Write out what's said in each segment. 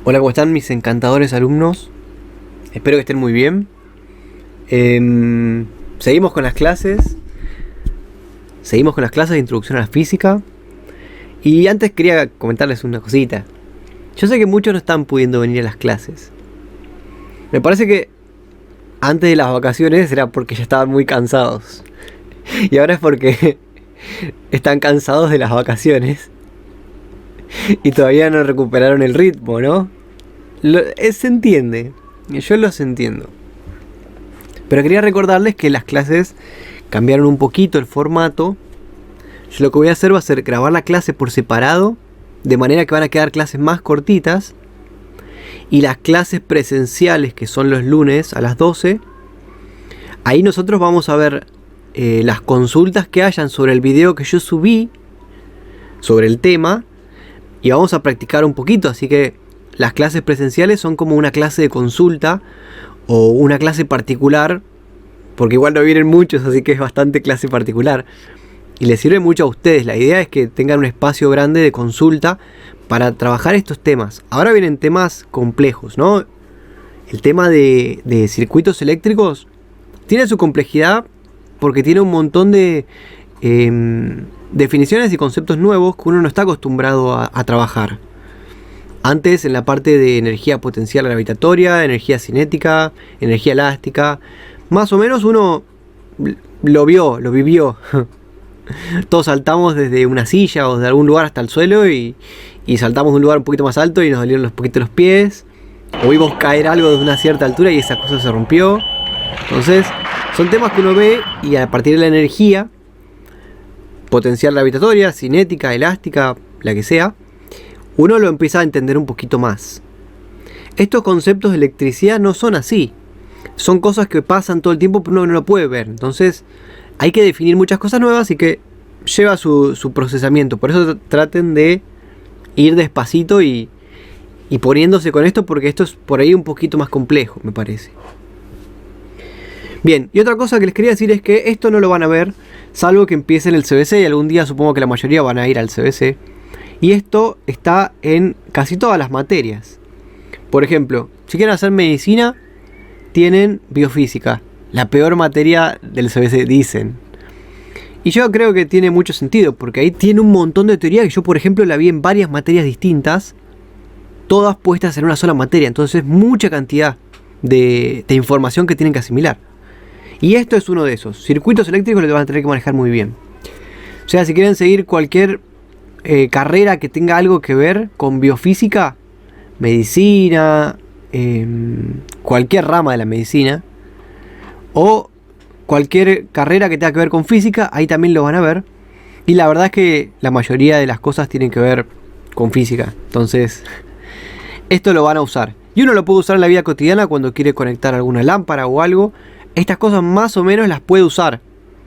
Hola, ¿cómo están mis encantadores alumnos? Espero que estén muy bien. Seguimos con las clases. Seguimos con las clases de introducción a la física. Y antes quería comentarles una cosita. Yo sé que muchos no están pudiendo venir a las clases. Me parece que antes de las vacaciones era porque ya estaban muy cansados. Y ahora es porque están cansados de las vacaciones. Y todavía no recuperaron el ritmo, ¿no? Se entiende. Yo los entiendo. Pero quería recordarles que las clases cambiaron un poquito el formato. Yo lo que voy a hacer va a ser grabar la clase por separado, de manera que van a quedar clases más cortitas. Y las clases presenciales, que son los lunes a las 12, ahí nosotros vamos a ver las consultas que hayan sobre el video que yo subí sobre el tema. Y vamos a practicar un poquito, así que las clases presenciales son como una clase de consulta o una clase particular, porque igual no vienen muchos, así que es bastante clase particular. Y les sirve mucho a ustedes. La idea es que tengan un espacio grande de consulta para trabajar estos temas. Ahora vienen temas complejos, ¿no? El tema de circuitos eléctricos tiene su complejidad porque tiene un montón de definiciones y conceptos nuevos que uno no está acostumbrado a trabajar. Antes, en la parte de energía potencial gravitatoria, energía cinética, energía elástica, más o menos uno lo vio, lo vivió. Todos saltamos desde una silla o de algún lugar hasta el suelo y saltamos de un lugar un poquito más alto y nos dolieron un poquito los pies. O vimos caer algo desde una cierta altura y esa cosa se rompió. Entonces, son temas que uno ve y a partir de la energía potencial gravitatoria, cinética, elástica, la que sea, uno lo empieza a entender un poquito más. Estos conceptos de electricidad no son así. Son cosas que pasan todo el tiempo, pero uno no lo puede ver. Entonces, hay que definir muchas cosas nuevas y que lleva su procesamiento. Por eso traten de ir despacito y poniéndose con esto, porque esto es por ahí un poquito más complejo, me parece. Bien, y otra cosa que les quería decir es que esto no lo van a ver, salvo que empiecen el CBC, y algún día supongo que la mayoría van a ir al CBC. Y esto está en casi todas las materias. Por ejemplo, si quieren hacer medicina, tienen biofísica, la peor materia del CBC, dicen. Y yo creo que tiene mucho sentido, porque ahí tiene un montón de teoría que yo, por ejemplo, la vi en varias materias distintas, todas puestas en una sola materia. Entonces, mucha cantidad de información que tienen que asimilar. Y esto es uno de esos. Circuitos eléctricos los van a tener que manejar muy bien. O sea, si quieren seguir cualquier carrera que tenga algo que ver con biofísica, medicina, cualquier rama de la medicina, o cualquier carrera que tenga que ver con física, ahí también lo van a ver. Y la verdad es que la mayoría de las cosas tienen que ver con física. Entonces, esto lo van a usar. Y uno lo puede usar en la vida cotidiana cuando quiere conectar alguna lámpara o algo. Estas cosas más o menos las puede usar.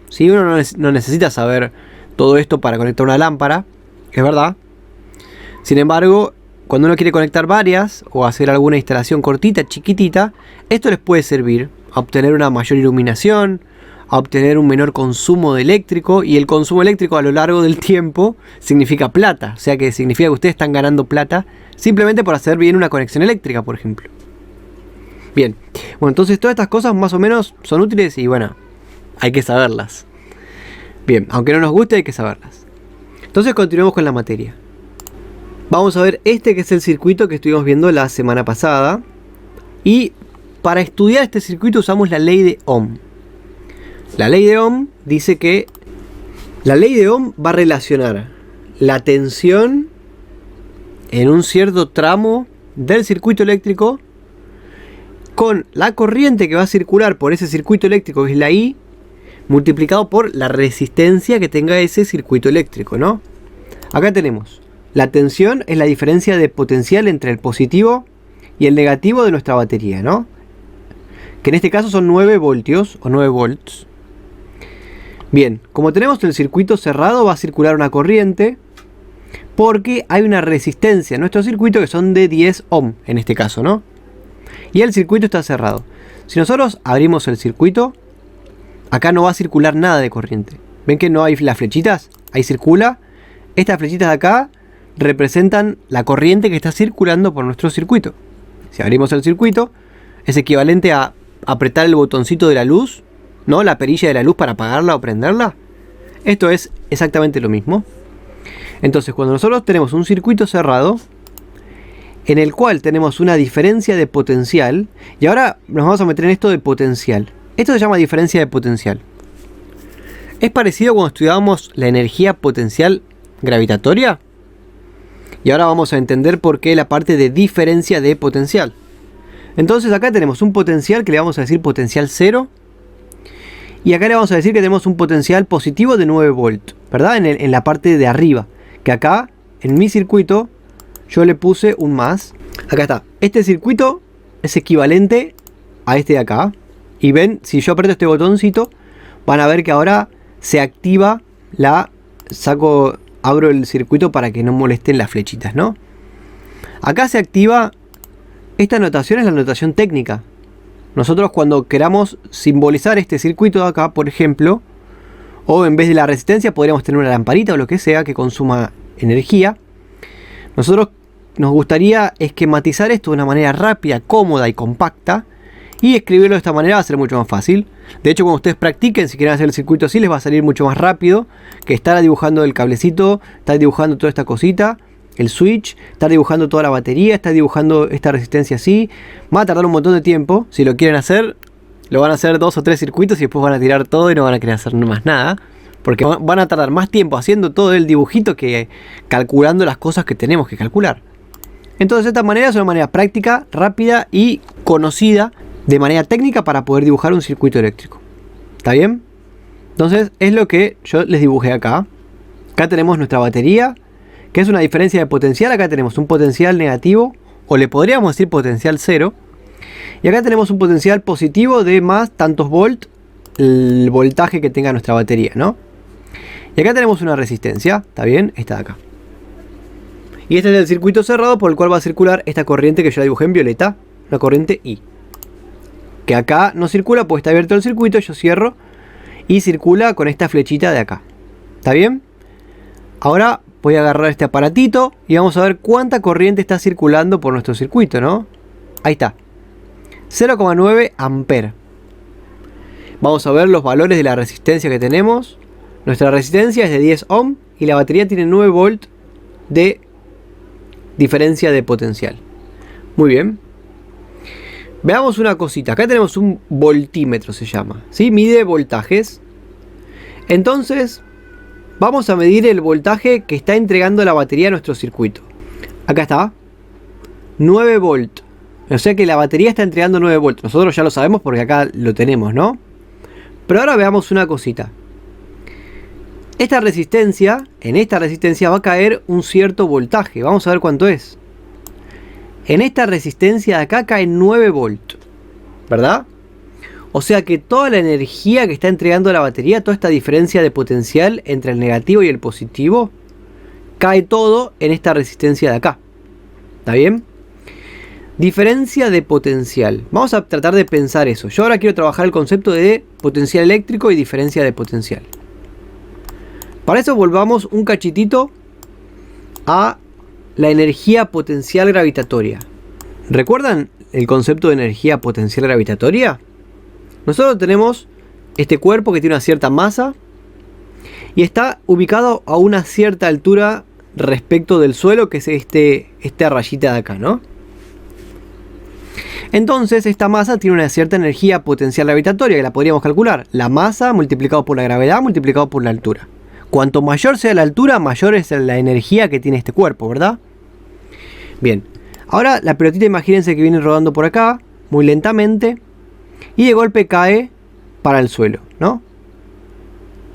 ¿Sí? Uno no necesita saber todo esto para conectar una lámpara, es verdad. Sin embargo, cuando uno quiere conectar varias o hacer alguna instalación cortita, chiquitita, esto les puede servir a obtener una mayor iluminación, a obtener un menor consumo de eléctrico. Y el consumo eléctrico a lo largo del tiempo significa plata. O sea que significa que ustedes están ganando plata simplemente por hacer bien una conexión eléctrica, por ejemplo. Bien, bueno, entonces todas estas cosas más o menos son útiles y bueno, hay que saberlas. Bien, aunque no nos guste, hay que saberlas. Entonces continuemos con la materia. Vamos a ver este que es el circuito que estuvimos viendo la semana pasada. Y para estudiar este circuito usamos la ley de Ohm. La ley de Ohm dice que la ley de Ohm va a relacionar la tensión en un cierto tramo del circuito eléctrico con la corriente que va a circular por ese circuito eléctrico, que es la I, multiplicado por la resistencia que tenga ese circuito eléctrico, ¿no? Acá tenemos, la tensión es la diferencia de potencial entre el positivo y el negativo de nuestra batería, ¿no? Que en este caso son 9 voltios o 9 volts. Bien, como tenemos el circuito cerrado, va a circular una corriente porque hay una resistencia en nuestro circuito que son de 10 ohm en este caso, ¿no? Y el circuito está cerrado. Si nosotros abrimos el circuito, acá no va a circular nada de corriente. ¿Ven que no hay las flechitas? Ahí circula. Estas flechitas de acá representan la corriente que está circulando por nuestro circuito. Si abrimos el circuito, es equivalente a apretar el botoncito de la luz, ¿no? La perilla de la luz para apagarla o prenderla. Esto es exactamente lo mismo. Entonces, cuando nosotros tenemos un circuito cerrado, en el cual tenemos una diferencia de potencial, y ahora nos vamos a meter en esto de potencial. Esto se llama diferencia de potencial. Es parecido cuando estudiábamos la energía potencial gravitatoria. Y ahora vamos a entender por qué la parte de diferencia de potencial. Entonces acá tenemos un potencial que le vamos a decir potencial 0. Y acá le vamos a decir que tenemos un potencial positivo de 9 volts, ¿verdad? En la parte de arriba. Que acá, en mi circuito, yo le puse un más. Acá está. Este circuito es equivalente a este de acá. Y ven, si yo aprieto este botoncito, van a ver que ahora se activa abro el circuito para que no molesten las flechitas, ¿no? Acá se activa. Esta notación es la notación técnica. Nosotros cuando queramos simbolizar este circuito de acá, por ejemplo, o en vez de la resistencia podríamos tener una lamparita o lo que sea que consuma energía. Nosotros nos gustaría esquematizar esto de una manera rápida, cómoda y compacta. Y escribirlo de esta manera va a ser mucho más fácil. De hecho, cuando ustedes practiquen, si quieren hacer el circuito así, les va a salir mucho más rápido que estar dibujando el cablecito, estar dibujando toda esta cosita, el switch, estar dibujando toda la batería, estar dibujando esta resistencia así. Va a tardar un montón de tiempo. Si lo quieren hacer, lo van a hacer 2 o 3 circuitos y después van a tirar todo y no van a querer hacer más nada. Porque van a tardar más tiempo haciendo todo el dibujito que calculando las cosas que tenemos que calcular. Entonces, de esta manera es una manera práctica, rápida y conocida de manera técnica para poder dibujar un circuito eléctrico. ¿Está bien? Entonces es lo que yo les dibujé acá. Acá tenemos nuestra batería, que es una diferencia de potencial. Acá tenemos un potencial negativo, o le podríamos decir potencial 0. Y acá tenemos un potencial positivo de más tantos volts, el voltaje que tenga nuestra batería, ¿no? Y acá tenemos una resistencia, ¿está bien? Esta de acá. Y este es el circuito cerrado por el cual va a circular esta corriente que yo la dibujé en violeta, la corriente I. Que acá no circula porque está abierto el circuito, yo cierro y circula con esta flechita de acá. ¿Está bien? Ahora voy a agarrar este aparatito y vamos a ver cuánta corriente está circulando por nuestro circuito, ¿no? Ahí está. 0,9 amperes. Vamos a ver los valores de la resistencia que tenemos. Nuestra resistencia es de 10 ohm y la batería tiene 9 volts de diferencia de potencial. Muy bien. Veamos una cosita. Acá tenemos un voltímetro, se llama, ¿sí? Mide voltajes. Entonces, vamos a medir el voltaje que está entregando la batería a nuestro circuito. Acá está. 9 volts. O sea que la batería está entregando 9 volts. Nosotros ya lo sabemos porque acá lo tenemos, ¿no? Pero ahora veamos una cosita. Esta resistencia, en esta resistencia va a caer un cierto voltaje. Vamos a ver cuánto es. En esta resistencia de acá cae 9 volts, ¿verdad? O sea que toda la energía que está entregando la batería, toda esta diferencia de potencial entre el negativo y el positivo, cae todo en esta resistencia de acá. ¿Está bien? Diferencia de potencial. Vamos a tratar de pensar eso. Yo ahora quiero trabajar el concepto de potencial eléctrico y diferencia de potencial. Para eso volvamos un cachitito a la energía potencial gravitatoria. ¿Recuerdan el concepto de energía potencial gravitatoria? Nosotros tenemos este cuerpo que tiene una cierta masa y está ubicado a una cierta altura respecto del suelo, que es esta rayita de acá, ¿no? Entonces esta masa tiene una cierta energía potencial gravitatoria que la podríamos calcular. La masa multiplicado por la gravedad multiplicado por la altura. Cuanto mayor sea la altura, mayor es la energía que tiene este cuerpo, ¿verdad? Bien, ahora la pelotita, imagínense que viene rodando por acá, muy lentamente, y de golpe cae para el suelo, ¿no?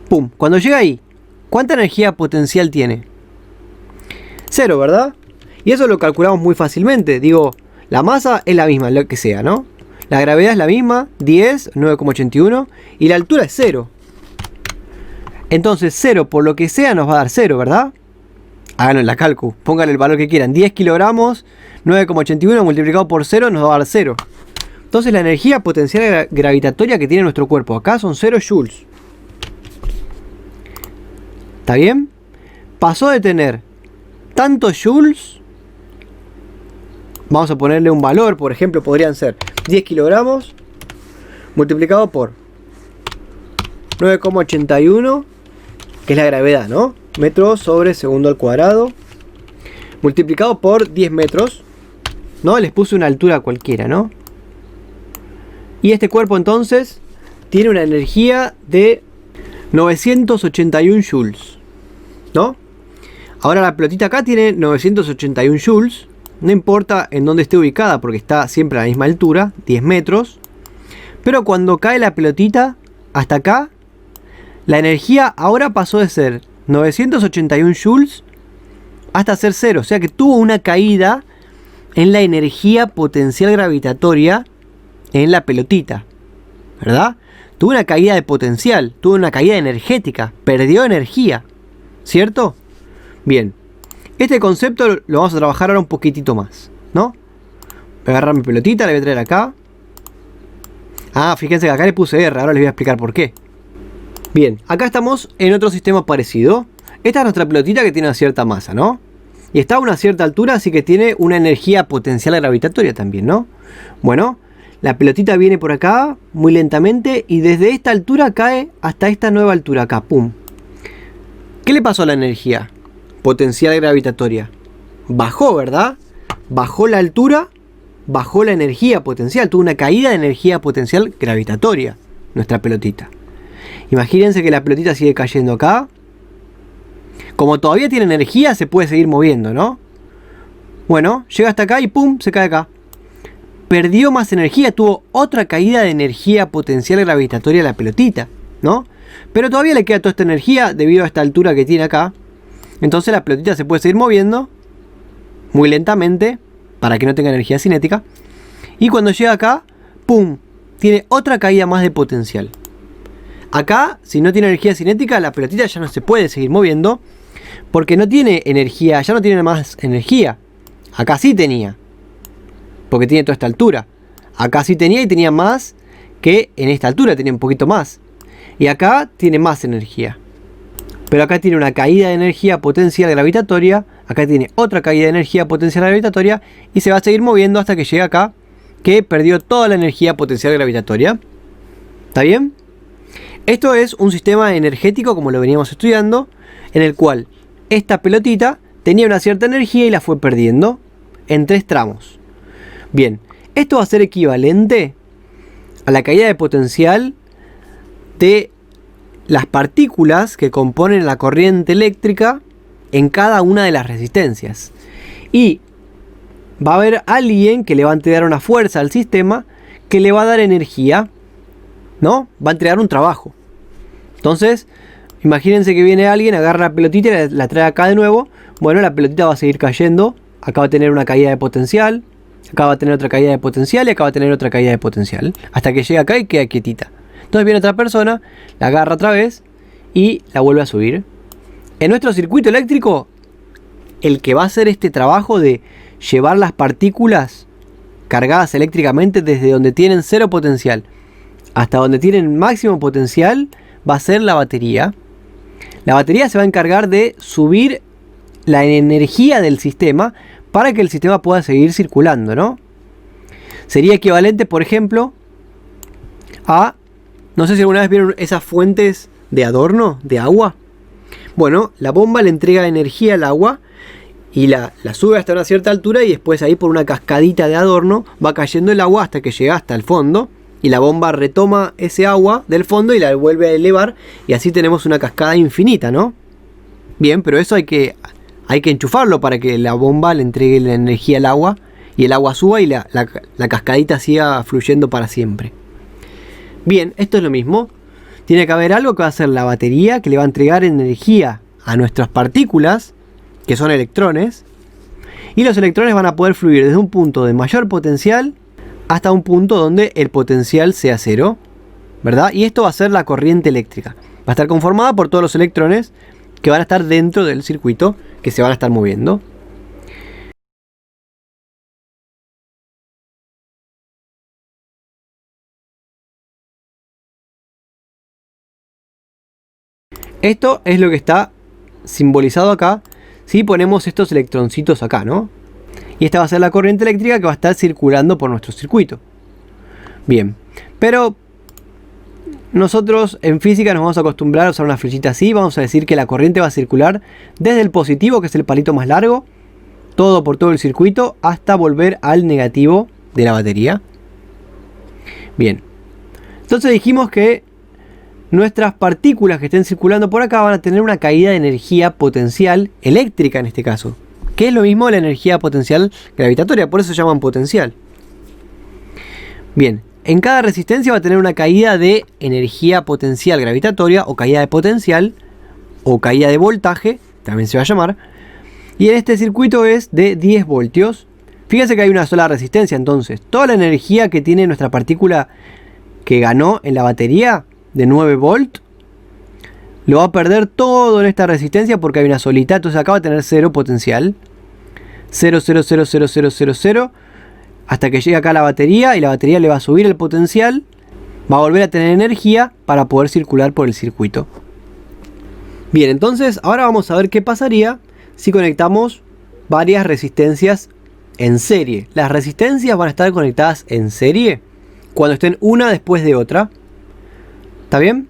¡Pum! Cuando llega ahí, ¿cuánta energía potencial tiene? 0, ¿verdad? Y eso lo calculamos muy fácilmente. Digo, la masa es la misma, lo que sea, ¿no? La gravedad es la misma, 10, 9,81, y la altura es 0. Entonces 0 por lo que sea nos va a dar 0, ¿verdad? Háganlo en la calcu, pónganle el valor que quieran. 10 kilogramos, 9,81 multiplicado por 0 nos va a dar 0. Entonces la energía potencial gravitatoria que tiene nuestro cuerpo acá son 0 joules. ¿Está bien? Pasó de tener tantos joules, vamos a ponerle un valor, por ejemplo, podrían ser 10 kilogramos multiplicado por 9,81, que es la gravedad, ¿no? Metros sobre segundo al cuadrado, multiplicado por 10 metros, ¿no? Les puse una altura cualquiera, ¿no? Y este cuerpo entonces tiene una energía de 981 joules, ¿no? Ahora la pelotita acá tiene 981 joules, no importa en dónde esté ubicada porque está siempre a la misma altura, 10 metros. Pero cuando cae la pelotita hasta acá, la energía ahora pasó de ser 981 joules hasta ser 0. O sea que tuvo una caída en la energía potencial gravitatoria en la pelotita, ¿verdad? Tuvo una caída de potencial, tuvo una caída energética, perdió energía, ¿cierto? Bien, este concepto lo vamos a trabajar ahora un poquitito más, ¿no? Voy a agarrar mi pelotita, la voy a traer acá. Ah, fíjense que acá le puse R, ahora les voy a explicar por qué. Bien, acá estamos en otro sistema parecido. Esta es nuestra pelotita que tiene una cierta masa, ¿no? Y está a una cierta altura, así que tiene una energía potencial gravitatoria también, ¿no? Bueno, la pelotita viene por acá muy lentamente y desde esta altura cae hasta esta nueva altura acá, ¡pum! ¿Qué le pasó a la energía potencial gravitatoria? Bajó, ¿verdad? Bajó la altura, bajó la energía potencial, tuvo una caída de energía potencial gravitatoria, nuestra pelotita. Imagínense que la pelotita sigue cayendo acá. Como todavía tiene energía, se puede seguir moviendo, ¿no? Bueno, llega hasta acá y ¡pum! Se cae acá. Perdió más energía, tuvo otra caída de energía potencial gravitatoria a la pelotita, ¿no? Pero todavía le queda toda esta energía debido a esta altura que tiene acá. Entonces la pelotita se puede seguir moviendo muy lentamente para que no tenga energía cinética. Y cuando llega acá, ¡pum! Tiene otra caída más de potencial. Acá, si no tiene energía cinética, la pelotita ya no se puede seguir moviendo porque no tiene energía, ya no tiene más energía. Acá sí tenía, porque tiene toda esta altura. Acá sí tenía y tenía más que en esta altura, tenía un poquito más. Y acá tiene más energía. Pero acá tiene una caída de energía potencial gravitatoria. Acá tiene otra caída de energía potencial gravitatoria. Y se va a seguir moviendo hasta que llegue acá, que perdió toda la energía potencial gravitatoria. ¿Está bien? Esto es un sistema energético, como lo veníamos estudiando, en el cual esta pelotita tenía una cierta energía y la fue perdiendo en 3 tramos. Bien, esto va a ser equivalente a la caída de potencial de las partículas que componen la corriente eléctrica en cada una de las resistencias. Y va a haber alguien que le va a entregar una fuerza al sistema que le va a dar energía, ¿no? Va a entregar un trabajo. Entonces, imagínense que viene alguien, agarra la pelotita y la trae acá de nuevo. Bueno, la pelotita va a seguir cayendo. Acá va a tener una caída de potencial. Acá va a tener otra caída de potencial y acá va a tener otra caída de potencial. Hasta que llega acá y queda quietita. Entonces viene otra persona, la agarra otra vez y la vuelve a subir. En nuestro circuito eléctrico, el que va a hacer este trabajo de llevar las partículas cargadas eléctricamente desde donde tienen cero potencial hasta donde tienen máximo potencial va a ser la batería. La batería se va a encargar de subir la energía del sistema para que el sistema pueda seguir circulando, ¿no? Sería equivalente, por ejemplo, a... No sé si alguna vez vieron esas fuentes de adorno, de agua. Bueno, la bomba le entrega energía al agua y la sube hasta una cierta altura y después ahí por una cascadita de adorno va cayendo el agua hasta que llega hasta el fondo. Y la bomba retoma ese agua del fondo y la vuelve a elevar. Y así tenemos una cascada infinita, ¿no? Bien, pero eso hay que enchufarlo para que la bomba le entregue la energía al agua. Y el agua suba y la cascadita siga fluyendo para siempre. Bien, esto es lo mismo. Tiene que haber algo que va a ser la batería, que le va a entregar energía a nuestras partículas, que son electrones. Y los electrones van a poder fluir desde un punto de mayor potencial hasta un punto donde el potencial sea cero, ¿verdad? Y esto va a ser la corriente eléctrica. Va a estar conformada por todos los electrones que van a estar dentro del circuito, que se van a estar moviendo. Esto es lo que está simbolizado acá. si ponemos estos electroncitos acá, ¿no? Y esta va a ser la corriente eléctrica que va a estar circulando por nuestro circuito. Bien, pero nosotros en física nos vamos a acostumbrar a usar una flechita así. Vamos a decir que la corriente va a circular desde el positivo, que es el palito más largo, todo por todo el circuito, hasta volver al negativo de la batería. Bien, entonces dijimos que nuestras partículas que estén circulando por acá van a tener una caída de energía potencial eléctrica en este caso, que es lo mismo de la energía potencial gravitatoria, por eso se llaman potencial. Bien, en cada resistencia va a tener una caída de energía potencial gravitatoria, o caída de potencial, o caída de voltaje, también se va a llamar. Y en este circuito es de 10 voltios. Fíjense que hay una sola resistencia, entonces toda la energía que tiene nuestra partícula que ganó en la batería de 9 volt, lo va a perder todo en esta resistencia porque hay una solita. Entonces acá va a tener 0 potencial, 0, 0, 0, 0, 0, 0, 0, hasta que llegue acá a la batería, y la batería le va a subir el potencial, va a volver a tener energía para poder circular por el circuito. Bien, entonces ahora vamos a ver qué pasaría si conectamos varias resistencias en serie. Las resistencias van a estar conectadas en serie cuando estén una después de otra. ¿Está bien?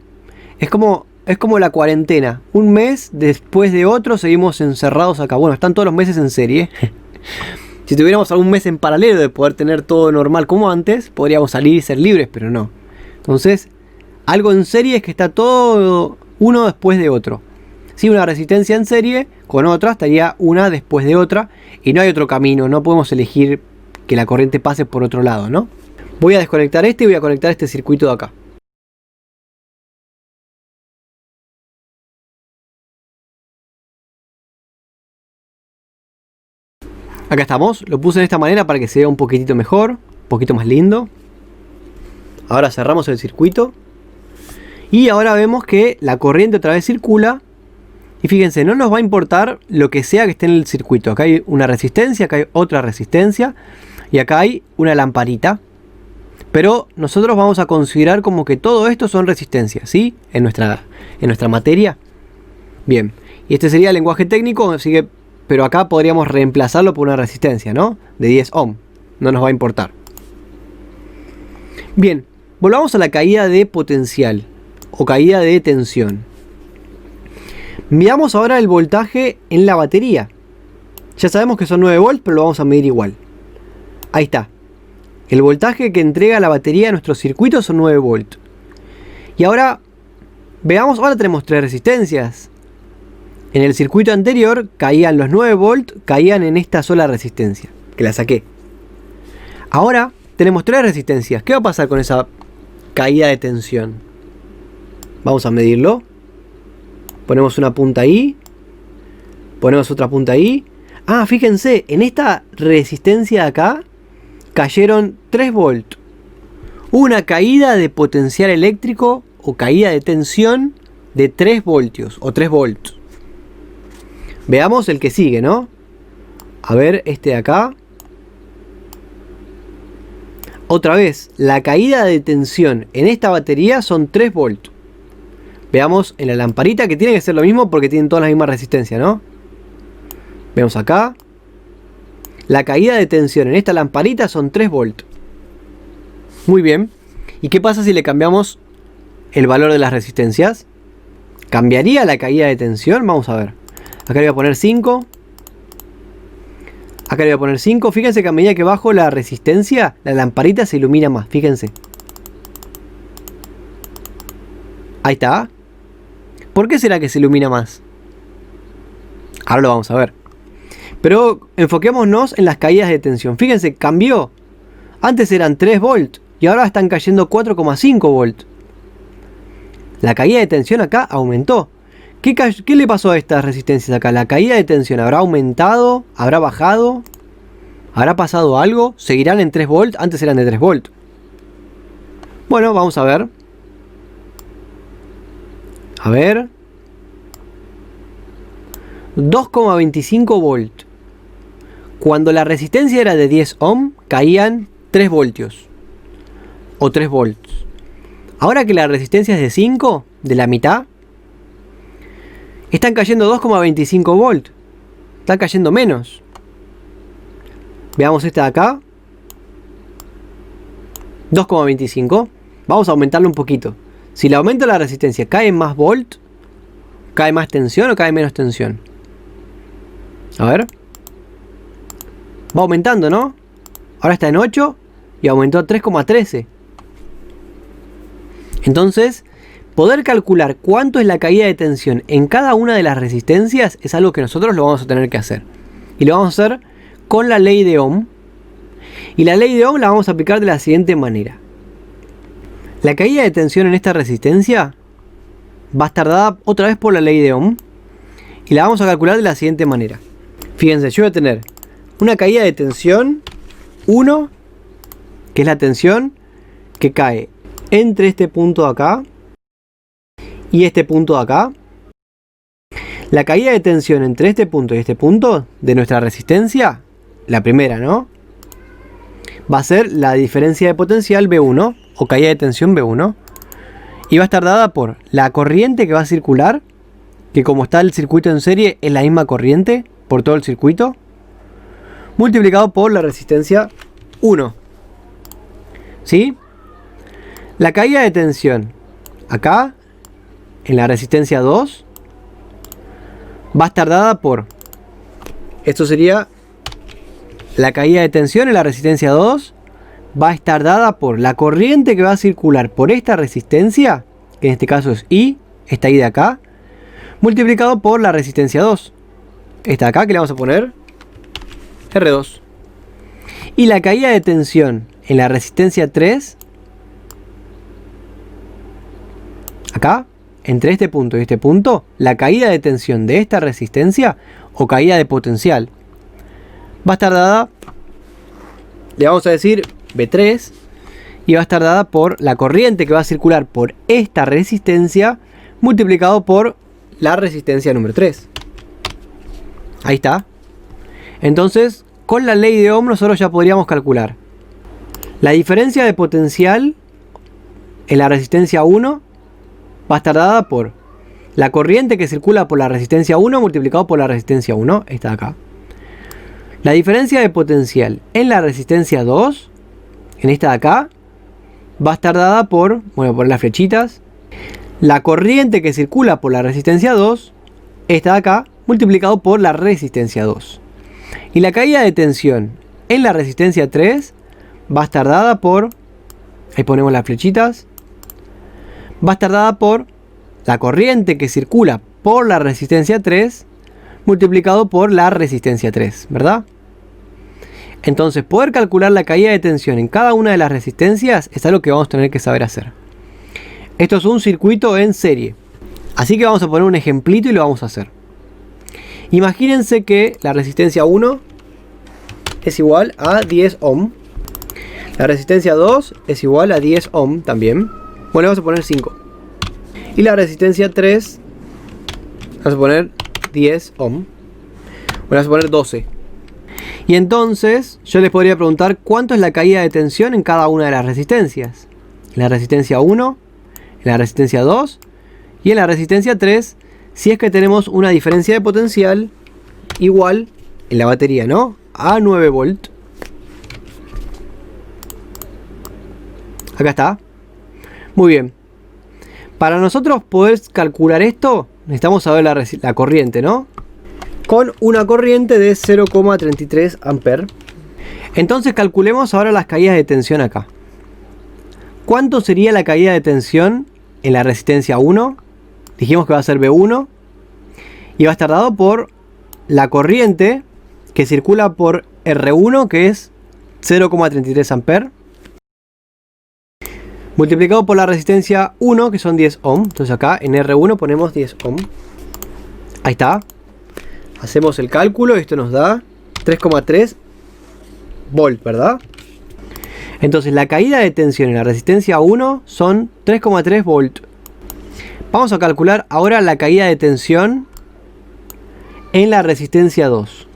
Es como la cuarentena. Un mes después de otro seguimos encerrados acá. Bueno, están todos los meses en serie. Si tuviéramos algún mes en paralelo de poder tener todo normal como antes, podríamos salir y ser libres, pero no. Entonces, algo en serie es que está todo uno después de otro. Si una resistencia en serie con otra estaría una después de otra, y no hay otro camino, no podemos elegir que la corriente pase por otro lado, ¿no? Voy a desconectar este y voy a conectar este circuito de acá. Acá estamos, lo puse de esta manera para que se vea un poquitito mejor, un poquito más lindo. Ahora cerramos el circuito. Y ahora vemos que la corriente otra vez circula. Y fíjense, no nos va a importar lo que sea que esté en el circuito. Acá hay una resistencia, acá hay otra resistencia, y acá hay una lamparita. Pero nosotros vamos a considerar como que todo esto son resistencias, ¿sí? En nuestra materia. Bien, y este sería el lenguaje técnico, así que, pero acá podríamos reemplazarlo por una resistencia, ¿no? De 10 ohm, no nos va a importar. Bien, volvamos a la caída de potencial, o caída de tensión. Veamos ahora el voltaje en la batería. Ya sabemos que son 9 volts, pero lo vamos a medir igual. Ahí está. El voltaje que entrega la batería a nuestro circuito son 9 volts. Y ahora, veamos, ahora tenemos 3 resistencias. En el circuito anterior caían los 9 volts, caían en esta sola resistencia, que la saqué. Ahora tenemos 3 resistencias. ¿Qué va a pasar con esa caída de tensión? Vamos a medirlo. Ponemos una punta ahí. Ponemos otra punta ahí. Ah, fíjense, en esta resistencia de acá cayeron 3 volts. Una caída de potencial eléctrico o caída de tensión de 3 voltios o 3 volts. Veamos el que sigue, ¿no? A ver, este de acá. Otra vez, la caída de tensión en esta batería son 3 volts. Veamos en la lamparita, que tiene que ser lo mismo porque tienen todas la misma resistencia, ¿no? Vemos acá. La caída de tensión en esta lamparita son 3 volts. Muy bien. ¿Y qué pasa si le cambiamos el valor de las resistencias? ¿Cambiaría la caída de tensión? Vamos a ver. Acá le voy a poner 5. Acá le voy a poner 5. Fíjense que a medida que bajo la resistencia, la lamparita se ilumina más. Fíjense. Ahí está. ¿Por qué será que se ilumina más? Ahora lo vamos a ver. Pero enfoquémonos en las caídas de tensión. Fíjense, cambió. Antes eran 3 volts y ahora están cayendo 4,5 volts. La caída de tensión acá aumentó. ¿Qué le pasó a estas resistencias acá? ¿La caída de tensión habrá aumentado? ¿Habrá bajado? ¿Habrá pasado algo? ¿Seguirán en 3 volts? Antes eran de 3 volts. Bueno, vamos a ver. A ver. 2,25 volts. Cuando la resistencia era de 10 ohm, caían 3 voltios. O 3 volts. Ahora que la resistencia es de 5, de la mitad, están cayendo 2,25 volts. Está cayendo menos. Veamos esta de acá. 2,25. Vamos a aumentarlo un poquito. Si le aumento la resistencia, ¿cae más volt? ¿Cae más tensión o cae menos tensión? A ver. Va aumentando, ¿no? Ahora está en 8 y aumentó a 3,13. Entonces, poder calcular cuánto es la caída de tensión en cada una de las resistencias es algo que nosotros lo vamos a tener que hacer. Y lo vamos a hacer con la ley de Ohm. Y la ley de Ohm la vamos a aplicar de la siguiente manera. La caída de tensión en esta resistencia va a estar dada otra vez por la ley de Ohm. Y la vamos a calcular de la siguiente manera. Fíjense, yo voy a tener una caída de tensión 1, que es la tensión que cae entre este punto de acá y este punto de acá. La caída de tensión entre este punto y este punto de nuestra resistencia, la primera, ¿no? Va a ser la diferencia de potencial V1 o caída de tensión V1. Y va a estar dada por la corriente que va a circular, que como está el circuito en serie es la misma corriente por todo el circuito, multiplicado por la resistencia 1. ¿Sí? La caída de tensión acá, en la resistencia 2, va a estar dada por... Esto sería la caída de tensión en la resistencia 2. Va a estar dada por la corriente que va a circular por esta resistencia, que en este caso es I, esta I de acá, multiplicado por la resistencia 2. Esta de acá que le vamos a poner R2. Y la caída de tensión en la resistencia 3, acá, entre este punto y este punto, la caída de tensión de esta resistencia o caída de potencial va a estar dada, le vamos a decir V3, y va a estar dada por la corriente que va a circular por esta resistencia multiplicado por la resistencia número 3. Ahí está. Entonces, con la ley de Ohm nosotros ya podríamos calcular la diferencia de potencial en la resistencia 1 va a estar dada por la corriente que circula por la resistencia 1 multiplicado por la resistencia 1, esta de acá. La diferencia de potencial en la resistencia 2, en esta de acá, va a estar dada por, bueno, por las flechitas, la corriente que circula por la resistencia 2, esta de acá, multiplicado por la resistencia 2. Y la caída de tensión en la resistencia 3 va a estar dada por, ahí ponemos las flechitas, va a estar dada por la corriente que circula por la resistencia 3 multiplicado por la resistencia 3, ¿verdad? Entonces, poder calcular la caída de tensión en cada una de las resistencias es algo que vamos a tener que saber hacer. Esto es un circuito en serie. Así que vamos a poner un ejemplito y lo vamos a hacer. Imagínense que la resistencia 1 es igual a 10 ohm. La resistencia 2 es igual a 10 ohm también. Bueno, vamos a poner 5. Y la resistencia 3, vamos a poner 10 ohm. Bueno, vamos a poner 12. Y entonces yo les podría preguntar cuánto es la caída de tensión en cada una de las resistencias. En la resistencia 1, en la resistencia 2 y en la resistencia 3, si es que tenemos una diferencia de potencial igual en la batería, ¿no? A 9 volt. Acá está. Muy bien. Para nosotros poder calcular esto, necesitamos saber la corriente, ¿no? Con una corriente de 0,33 amperes. Entonces calculemos ahora las caídas de tensión acá. ¿Cuánto sería la caída de tensión en la resistencia 1? Dijimos que va a ser V1. Y va a estar dado por la corriente que circula por R1, que es 0,33 amperes. Multiplicado por la resistencia 1, que son 10 ohm. Entonces acá en R1 ponemos 10 ohm. Ahí está. Hacemos el cálculo. Esto nos da 3,3 volt, ¿verdad? Entonces la caída de tensión en la resistencia 1 son 3,3 volt. Vamos a calcular ahora la caída de tensión en la resistencia 2.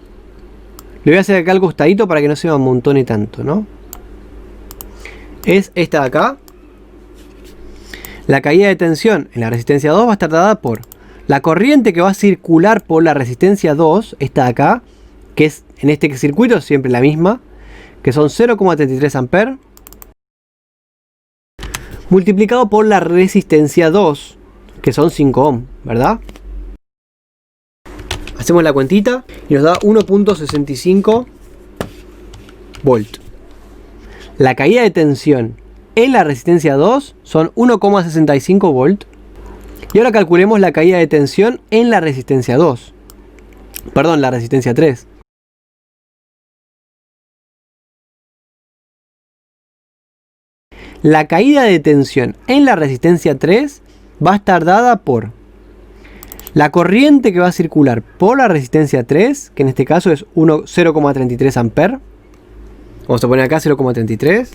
Le voy a hacer acá al costadito para que no se me amontone tanto, ¿no? Es esta de acá. La caída de tensión en la resistencia 2 va a estar dada por La corriente que va a circular por la resistencia 2, esta de acá, que es en este circuito siempre la misma, que son 0,33 amperes, multiplicado por la resistencia 2, que son 5 ohm, ¿verdad? Hacemos la cuentita y nos da 1.65 volt. La caída de tensión en la resistencia 2 son 1,65 volt. Y ahora calculemos la caída de tensión en la resistencia 2. Perdón, la resistencia 3. La caída de tensión en la resistencia 3 va a estar dada por la corriente que va a circular por la resistencia 3, que en este caso es 0,33 amperes. Vamos a poner acá 0,33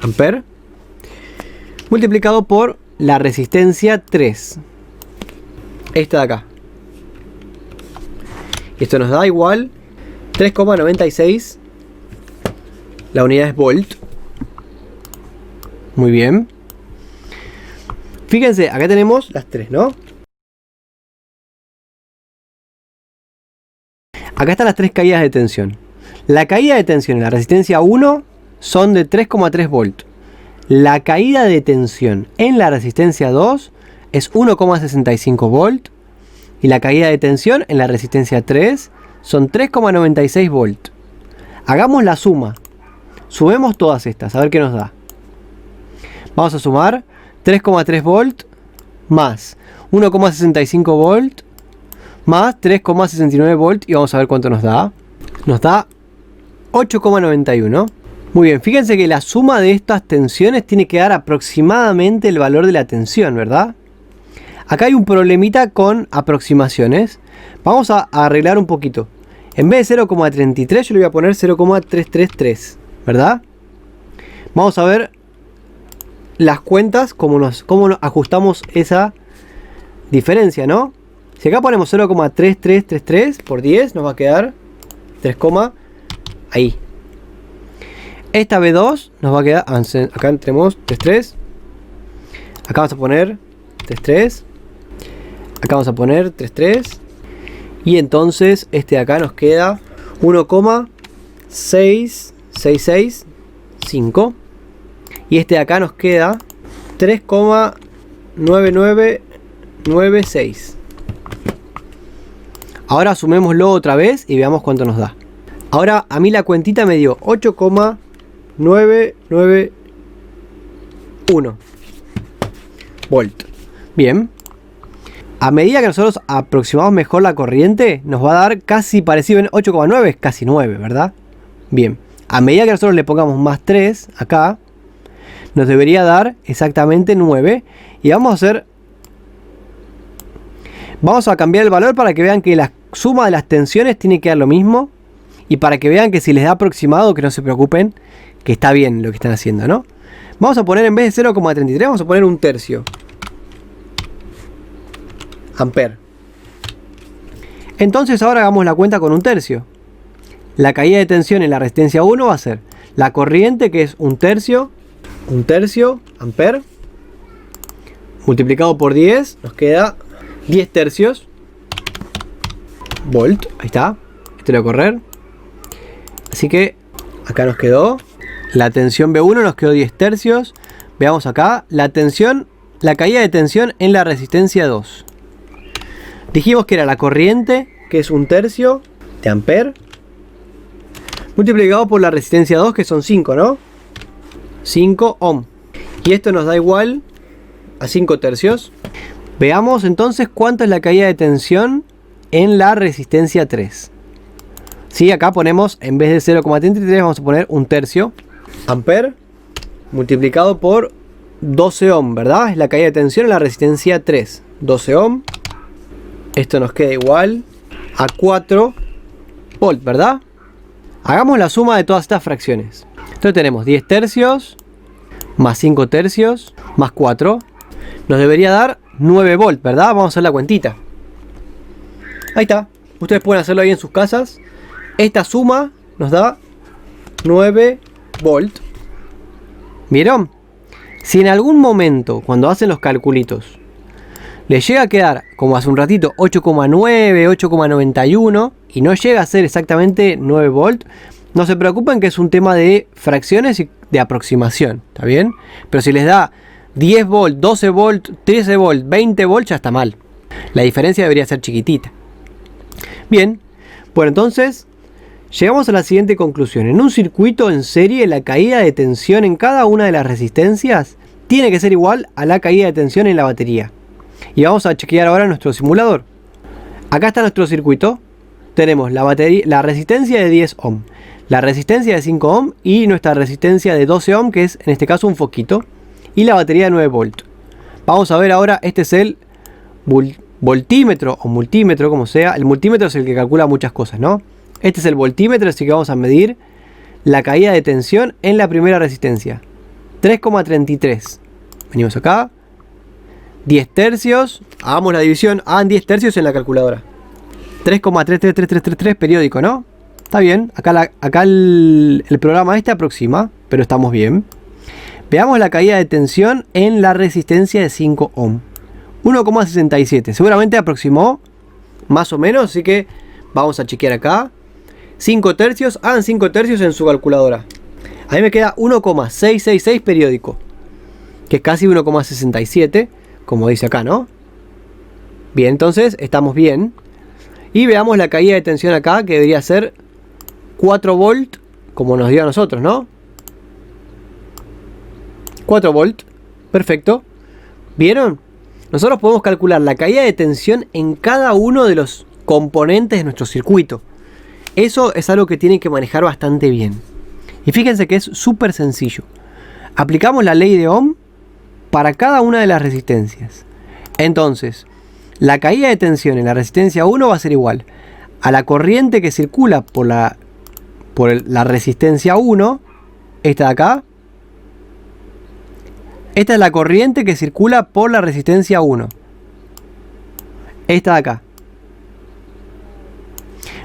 amperes, multiplicado por la resistencia 3, esta de acá. Esto nos da igual 3,96. La unidad es volt. Muy bien. Fíjense, acá tenemos las 3, ¿no? Acá están las 3 caídas de tensión. La caída de tensión en la resistencia 1 son de 3,3 volt. La caída de tensión en la resistencia 2 es 1,65 volt. Y la caída de tensión en la resistencia 3 son 3,96 volt. Hagamos la suma. Sumemos todas estas, a ver qué nos da. Vamos a sumar 3,3 volt más 1,65 volt más 3,69 volt y vamos a ver cuánto nos da. Nos da 8,91. Muy bien, fíjense que la suma de estas tensiones tiene que dar aproximadamente el valor de la tensión, ¿verdad? Acá hay un problemita con aproximaciones. Vamos a arreglar un poquito. En vez de 0,33 yo le voy a poner 0,333, ¿verdad? Vamos a ver las cuentas, cómo nos ajustamos esa diferencia, ¿no? Si acá ponemos 0,3333 por 10 nos va a quedar 3, ahí. Esta B2 nos va a quedar, acá tenemos 33. Acá vamos a poner 33. Acá vamos a poner 33. Y entonces este de acá nos queda 1,6665. Y este de acá nos queda 3,9996. Ahora sumémoslo otra vez y veamos cuánto nos da. Ahora a mí la cuentita me dio 8,991 volt. Bien. A medida que nosotros aproximamos mejor la corriente, nos va a dar casi parecido en 8,9, es casi 9, ¿verdad? Bien. A medida que nosotros le pongamos más 3 acá, nos debería dar exactamente 9. Y vamos a cambiar el valor para que vean que la suma de las tensiones tiene que dar lo mismo. Y para que vean que si les da aproximado, que no se preocupen, que está bien lo que están haciendo, ¿no? Vamos a poner en vez de 0,33, vamos a poner 1/3 amper. Entonces ahora hagamos la cuenta con 1/3. La caída de tensión en la resistencia 1 va a ser la corriente, que es 1/3 amper, multiplicado por 10, nos queda 10 tercios volt. Ahí está, esto lo voy a correr. Así que acá nos quedó la tensión B1, nos quedó 10 tercios. Veamos acá la tensión, la caída de tensión en la resistencia 2. Dijimos que era la corriente, que es 1/3 de amper, multiplicado por la resistencia 2, que son 5, ¿no? 5 ohm. Y esto nos da igual a 5 tercios. Veamos entonces cuánto es la caída de tensión en la resistencia 3. Sí, acá ponemos, en vez de 0,33, vamos a poner 1/3 amper, multiplicado por 12 ohm, ¿verdad? Es la caída de tensión en la resistencia 3. 12 ohm. Esto nos queda igual a 4 volt, ¿verdad? Hagamos la suma de todas estas fracciones. Entonces tenemos 10 tercios más 5 tercios más 4. Nos debería dar 9 volt, ¿verdad? Vamos a hacer la cuentita. Ahí está. Ustedes pueden hacerlo ahí en sus casas. Esta suma nos da 9 volt. ¿Vieron? Si en algún momento, cuando hacen los calculitos, le llega a quedar, como hace un ratito, 8,9, 8,91 y no llega a ser exactamente 9 volt, no se preocupen que es un tema de fracciones y de aproximación, ¿está bien? Pero si les da 10 volt, 12 volt, 13 volt, 20 volt, ya está mal. La diferencia debería ser chiquitita. Bien, bueno, entonces llegamos a la siguiente conclusión. En un circuito en serie, la caída de tensión en cada una de las resistencias tiene que ser igual a la caída de tensión en la batería. Y vamos a chequear ahora nuestro simulador. Acá está nuestro circuito. Tenemos la batería, la resistencia de 10 ohm, la resistencia de 5 ohm y nuestra resistencia de 12 ohm, que es en este caso un foquito, y la batería de 9 volt. Vamos a ver ahora, este es el voltímetro o multímetro, como sea. El multímetro es el que calcula muchas cosas, ¿no? Este es el voltímetro, así que vamos a medir la caída de tensión en la primera resistencia. 3,33. Venimos acá. 10 tercios. Hagamos la división. Hagan 10 tercios en la calculadora. 3,333333 periódico, ¿no? Está bien. Acá el programa este aproxima, pero estamos bien. Veamos la caída de tensión en la resistencia de 5 ohm. 1,67. Seguramente aproximó más o menos, así que vamos a chequear acá. 5 tercios. Hagan 5 tercios en su calculadora. A mí me queda 1,666 periódico, que es casi 1,67, como dice acá, ¿no? Bien, entonces estamos bien. Y veamos la caída de tensión acá, que debería ser 4 volt, como nos dio a nosotros, ¿no? 4 volt, perfecto. ¿Vieron? Nosotros podemos calcular la caída de tensión en cada uno de los componentes de nuestro circuito. Eso es algo que tienen que manejar bastante bien. Y fíjense que es súper sencillo. Aplicamos la ley de Ohm para cada una de las resistencias. Entonces, la caída de tensión en la resistencia 1 va a ser igual a la corriente que circula por la resistencia 1. Esta de acá. Esta es la corriente que circula por la resistencia 1. Esta de acá.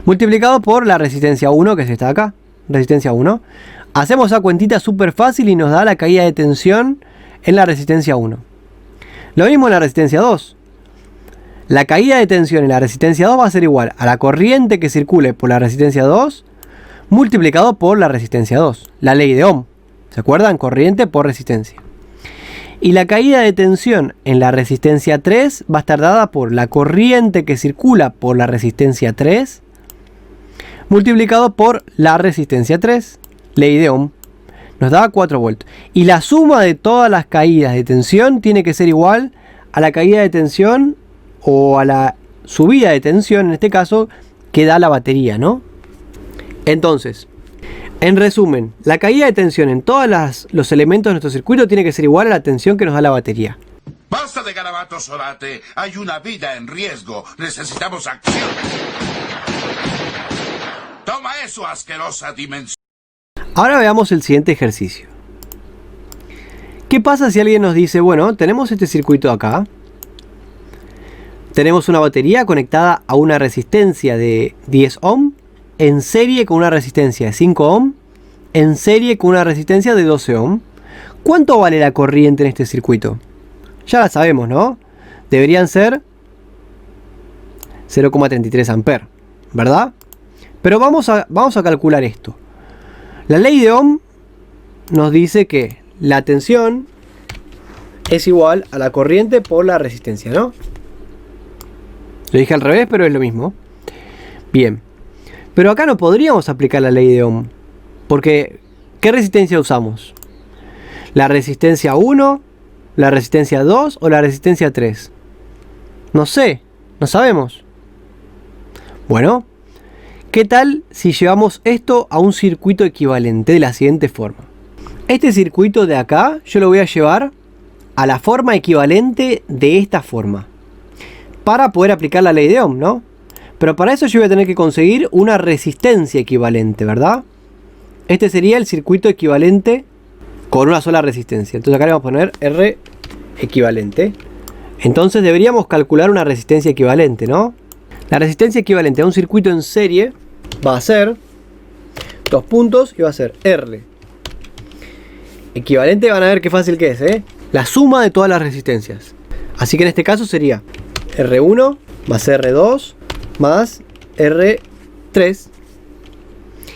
Multiplicado por la resistencia 1, que es esta de acá. Resistencia 1. Hacemos esa cuentita súper fácil y nos da la caída de tensión en la resistencia 1. Lo mismo en la resistencia 2. La caída de tensión en la resistencia 2 va a ser igual a la corriente que circule por la resistencia 2 multiplicado por la resistencia 2. La ley de Ohm. ¿Se acuerdan? Corriente por resistencia. Y la caída de tensión en la resistencia 3 va a estar dada por la corriente que circula por la resistencia 3 multiplicado por la resistencia 3, ley de Ohm, nos da 4 volts. Y la suma de todas las caídas de tensión tiene que ser igual a la caída de tensión o a la subida de tensión, en este caso, que da la batería, ¿no? Entonces, en resumen, la caída de tensión en todos los elementos de nuestro circuito tiene que ser igual a la tensión que nos da la batería. Basta de garabatos, Sorate. Hay una vida en riesgo. Necesitamos acción. Toma eso, asquerosa dimensión. Ahora veamos el siguiente ejercicio. ¿Qué pasa si alguien nos dice, bueno, tenemos este circuito acá, tenemos una batería conectada a una resistencia de 10 ohm, en serie con una resistencia de 5 ohm, en serie con una resistencia de 12 ohm. ¿Cuánto vale la corriente en este circuito? Ya la sabemos, ¿no? Deberían ser 0,33 amperes, ¿verdad? Pero vamos a calcular esto. La ley de Ohm nos dice que la tensión es igual a la corriente por la resistencia, ¿no? Lo dije al revés, pero es lo mismo. Bien. Pero acá no podríamos aplicar la ley de Ohm. Porque, ¿qué resistencia usamos? ¿La resistencia 1? ¿La resistencia 2? ¿O la resistencia 3? No sé. No sabemos. Bueno, ¿qué tal si llevamos esto a un circuito equivalente de la siguiente forma? Este circuito de acá yo lo voy a llevar a la forma equivalente de esta forma, para poder aplicar la ley de Ohm, ¿no? Pero para eso yo voy a tener que conseguir una resistencia equivalente, ¿verdad? Este sería el circuito equivalente con una sola resistencia. Entonces acá le vamos a poner R equivalente. Entonces deberíamos calcular una resistencia equivalente, ¿no? La resistencia equivalente a un circuito en serie va a ser 2 puntos y va a ser R equivalente. Van a ver qué fácil que es, ¿eh? La suma de todas las resistencias. Así que en este caso sería R1 más R2 más R3.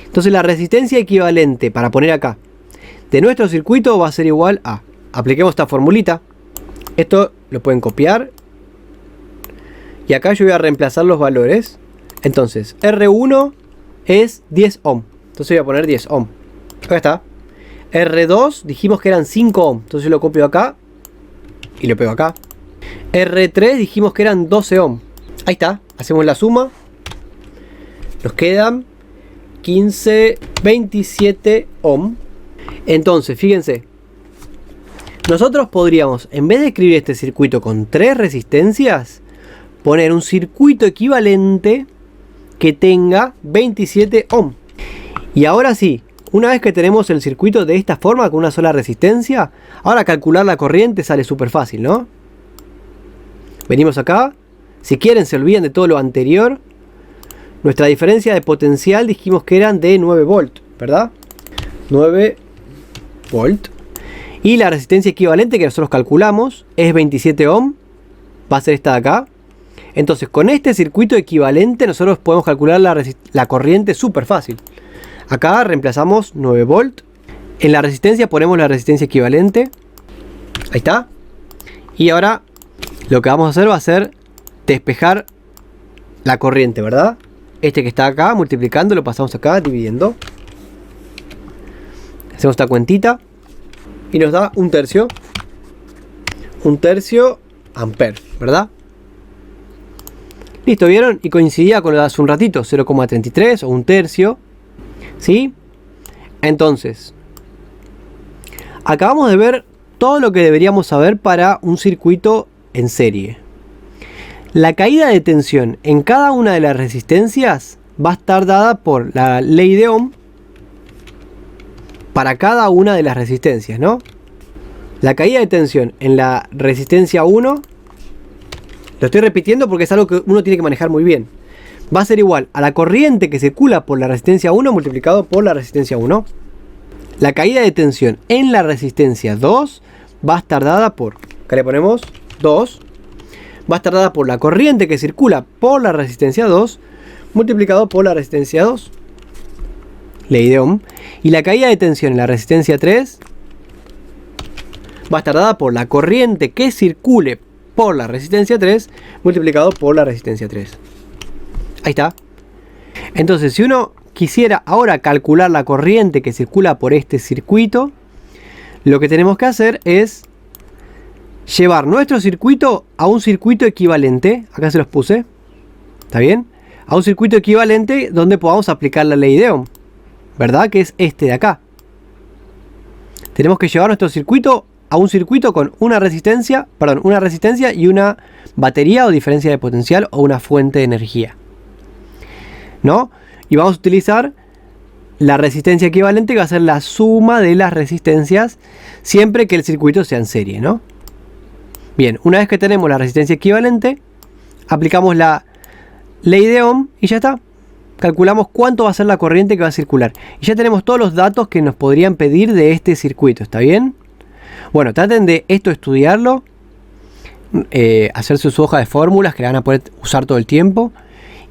Entonces la resistencia equivalente para poner acá de nuestro circuito va a ser igual a, apliquemos esta formulita, esto lo pueden copiar y acá yo voy a reemplazar los valores. Entonces R1 es 10 ohm, entonces voy a poner 10 ohm, acá está. R2 dijimos que eran 5 ohm, entonces yo lo copio acá y lo pego acá. R3 dijimos que eran 12 ohm, ahí está, hacemos la suma, nos quedan 15, 27 ohm. Entonces, fíjense, nosotros podríamos, en vez de escribir este circuito con 3 resistencias, poner un circuito equivalente que tenga 27 ohm. Y ahora sí, una vez que tenemos el circuito de esta forma, con una sola resistencia, ahora calcular la corriente sale súper fácil, ¿no? Venimos acá, si quieren se olvidan de todo lo anterior. Nuestra diferencia de potencial dijimos que eran de 9 volt, ¿verdad? 9 volt. Y la resistencia equivalente que nosotros calculamos es 27 ohm. Va a ser esta de acá. Entonces con este circuito equivalente nosotros podemos calcular la corriente súper fácil. Acá reemplazamos 9 volt. En la resistencia ponemos la resistencia equivalente. Ahí está. Y ahora lo que vamos a hacer va a ser despejar la corriente, ¿verdad? Este que está acá, multiplicando, lo pasamos acá, dividiendo. Hacemos esta cuentita. Y nos da 1/3. 1/3 ampere, ¿verdad? Listo, ¿vieron? Y coincidía con lo de hace un ratito, 0,33 o 1/3. ¿Sí? Entonces, acabamos de ver todo lo que deberíamos saber para un circuito en serie. La caída de tensión en cada una de las resistencias va a estar dada por la ley de Ohm para cada una de las resistencias, ¿no? La caída de tensión en la resistencia 1, lo estoy repitiendo porque es algo que uno tiene que manejar muy bien, va a ser igual a la corriente que circula por la resistencia 1 multiplicado por la resistencia 1. La caída de tensión en la resistencia 2 va a estar dada por, acá le ponemos 2, va a estar dada por la corriente que circula por la resistencia 2 multiplicado por la resistencia 2, ley de Ohm. Y la caída de tensión en la resistencia 3 va a estar dada por la corriente que circule por la resistencia 3 multiplicado por la resistencia 3. Ahí está. Entonces, si uno quisiera ahora calcular la corriente que circula por este circuito, lo que tenemos que hacer es llevar nuestro circuito a un circuito equivalente. Acá se los puse. ¿Está bien? A un circuito equivalente donde podamos aplicar la ley de Ohm, ¿verdad? Que es este de acá. Tenemos que llevar nuestro circuito a un circuito con una resistencia y una batería o diferencia de potencial o una fuente de energía, ¿no? Y vamos a utilizar la resistencia equivalente, que va a ser la suma de las resistencias siempre que el circuito sea en serie, ¿no? Bien, una vez que tenemos la resistencia equivalente, aplicamos la ley de Ohm y ya está. Calculamos cuánto va a ser la corriente que va a circular. Y ya tenemos todos los datos que nos podrían pedir de este circuito, ¿está bien? Bueno, traten de esto estudiarlo, hacerse su hoja de fórmulas que la van a poder usar todo el tiempo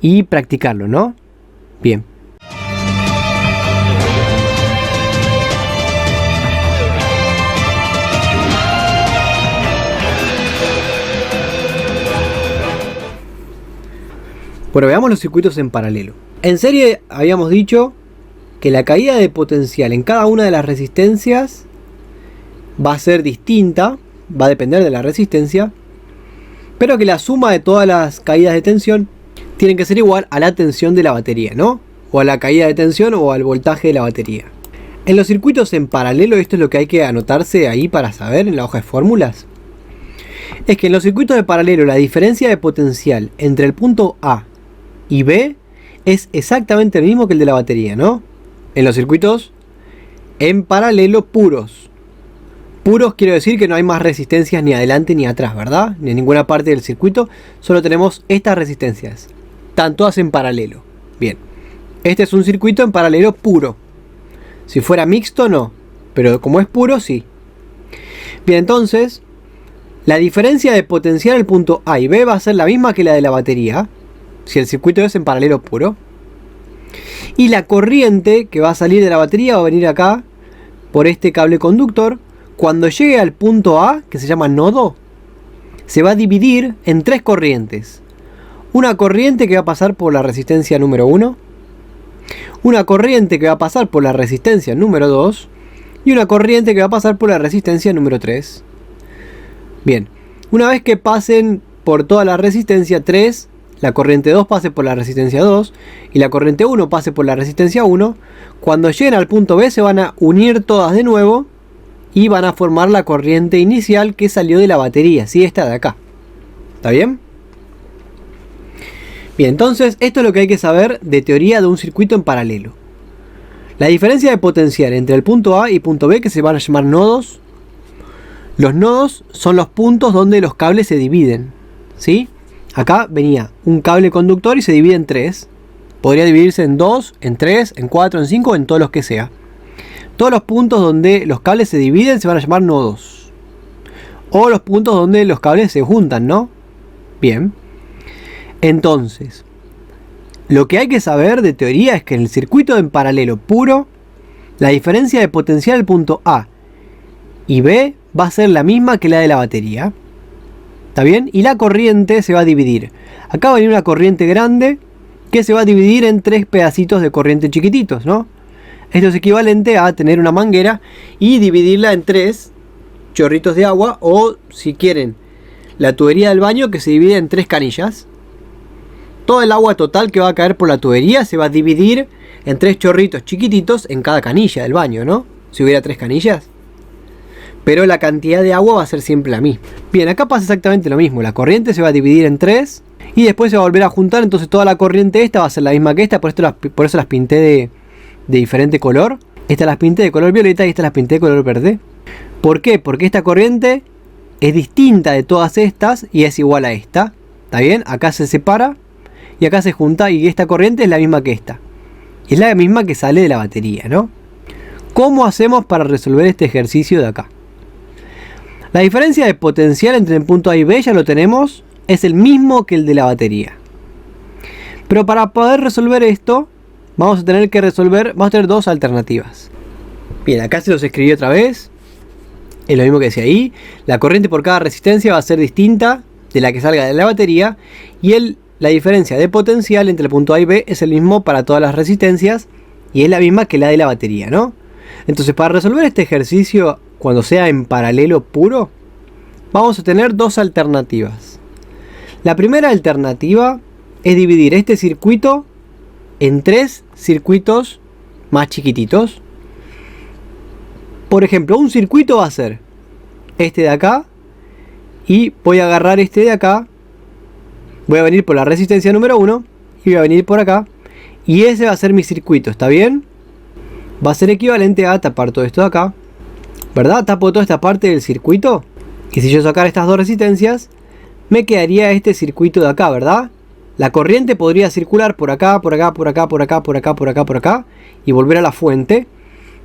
y practicarlo, ¿no? Bien. Bueno, veamos los circuitos en paralelo. En serie habíamos dicho que la caída de potencial en cada una de las resistencias va a ser distinta, va a depender de la resistencia, pero que la suma de todas las caídas de tensión tienen que ser igual a la tensión de la batería, ¿no? O a la caída de tensión o al voltaje de la batería. En los circuitos en paralelo, esto es lo que hay que anotarse ahí para saber en la hoja de fórmulas. Es que en los circuitos de paralelo la diferencia de potencial entre el punto A y B es exactamente el mismo que el de la batería, ¿no? En los circuitos en paralelo puros. Puros quiero decir que no hay más resistencias ni adelante ni atrás, ¿verdad? Ni en ninguna parte del circuito, solo tenemos estas resistencias. Están todas en paralelo. Bien, este es un circuito en paralelo puro. Si fuera mixto no, pero como es puro sí. Bien, entonces La diferencia de potencial del punto A y B va a ser la misma que la de la batería, si el circuito es en paralelo puro. Y la corriente que va a salir de la batería va a venir acá, por este cable conductor. Cuando llegue al punto A, que se llama nodo, se va a dividir en 3 corrientes. Una corriente que va a pasar por la resistencia número 1, una corriente que va a pasar por la resistencia número 2 y una corriente que va a pasar por la resistencia número 3. Bien, una vez que pasen por toda la resistencia 3, la corriente 2 pase por la resistencia 2 y la corriente 1 pase por la resistencia 1, cuando lleguen al punto B se van a unir todas de nuevo y van a formar la corriente inicial que salió de la batería, ¿sí? Esta de acá. ¿Está bien? Bien, entonces esto es lo que hay que saber de teoría de un circuito en paralelo. La diferencia de potencial entre el punto A y punto B, que se van a llamar nodos. Los nodos son los puntos donde los cables se dividen, ¿sí? Acá venía un cable conductor y se divide en 3. Podría dividirse en 2, en 3, en 4, en 5, en todos los que sea. Todos los puntos donde los cables se dividen se van a llamar nodos. O los puntos donde los cables se juntan, ¿no? Bien. Entonces, lo que hay que saber de teoría es que en el circuito en paralelo puro, la diferencia de potencial del punto A y B va a ser la misma que la de la batería. ¿Está bien? Y la corriente se va a dividir. Acá va a venir una corriente grande que se va a dividir en 3 pedacitos de corriente chiquititos, ¿no? Esto es equivalente a tener una manguera y dividirla en 3 chorritos de agua, o si quieren, la tubería del baño que se divide en 3 canillas. Todo el agua total que va a caer por la tubería se va a dividir en 3 chorritos chiquititos en cada canilla del baño, ¿no? Si hubiera 3 canillas. Pero la cantidad de agua va a ser siempre la misma. Bien, acá pasa exactamente lo mismo. La corriente se va a dividir en 3 y después se va a volver a juntar. Entonces toda la corriente esta va a ser la misma que esta. Por eso las pinté de diferente color. Estas las pinté de color violeta y estas las pinté de color verde. ¿Por qué? Porque esta corriente es distinta de todas estas y es igual a esta. ¿Está bien? Acá se separa y acá se junta, y esta corriente es la misma que esta. Y es la misma que sale de la batería, ¿no? ¿Cómo hacemos para resolver este ejercicio de acá? La diferencia de potencial entre el punto A y B ya lo tenemos. Es el mismo que el de la batería. Pero para poder resolver esto, vamos a tener 2 alternativas. Bien, acá se los escribí otra vez. Es lo mismo que decía ahí. La corriente por cada resistencia va a ser distinta de la que salga de la batería. Y la diferencia de potencial entre el punto A y B es el mismo para todas las resistencias. Y es la misma que la de la batería, ¿no? Entonces, para resolver este ejercicio cuando sea en paralelo puro, vamos a tener 2 alternativas. La primera alternativa es dividir este circuito en 3 circuitos más chiquititos. Por ejemplo, un circuito va a ser este de acá, y voy a agarrar este de acá, voy a venir por la resistencia número 1 y voy a venir por acá, y ese va a ser mi circuito, ¿está bien? Va a ser equivalente a tapar todo esto de acá, ¿verdad? Tapo toda esta parte del circuito, y si yo sacara estas 2 resistencias, me quedaría este circuito de acá, ¿verdad? La corriente podría circular por acá, por acá, por acá, por acá, por acá, por acá, por acá, y volver a la fuente.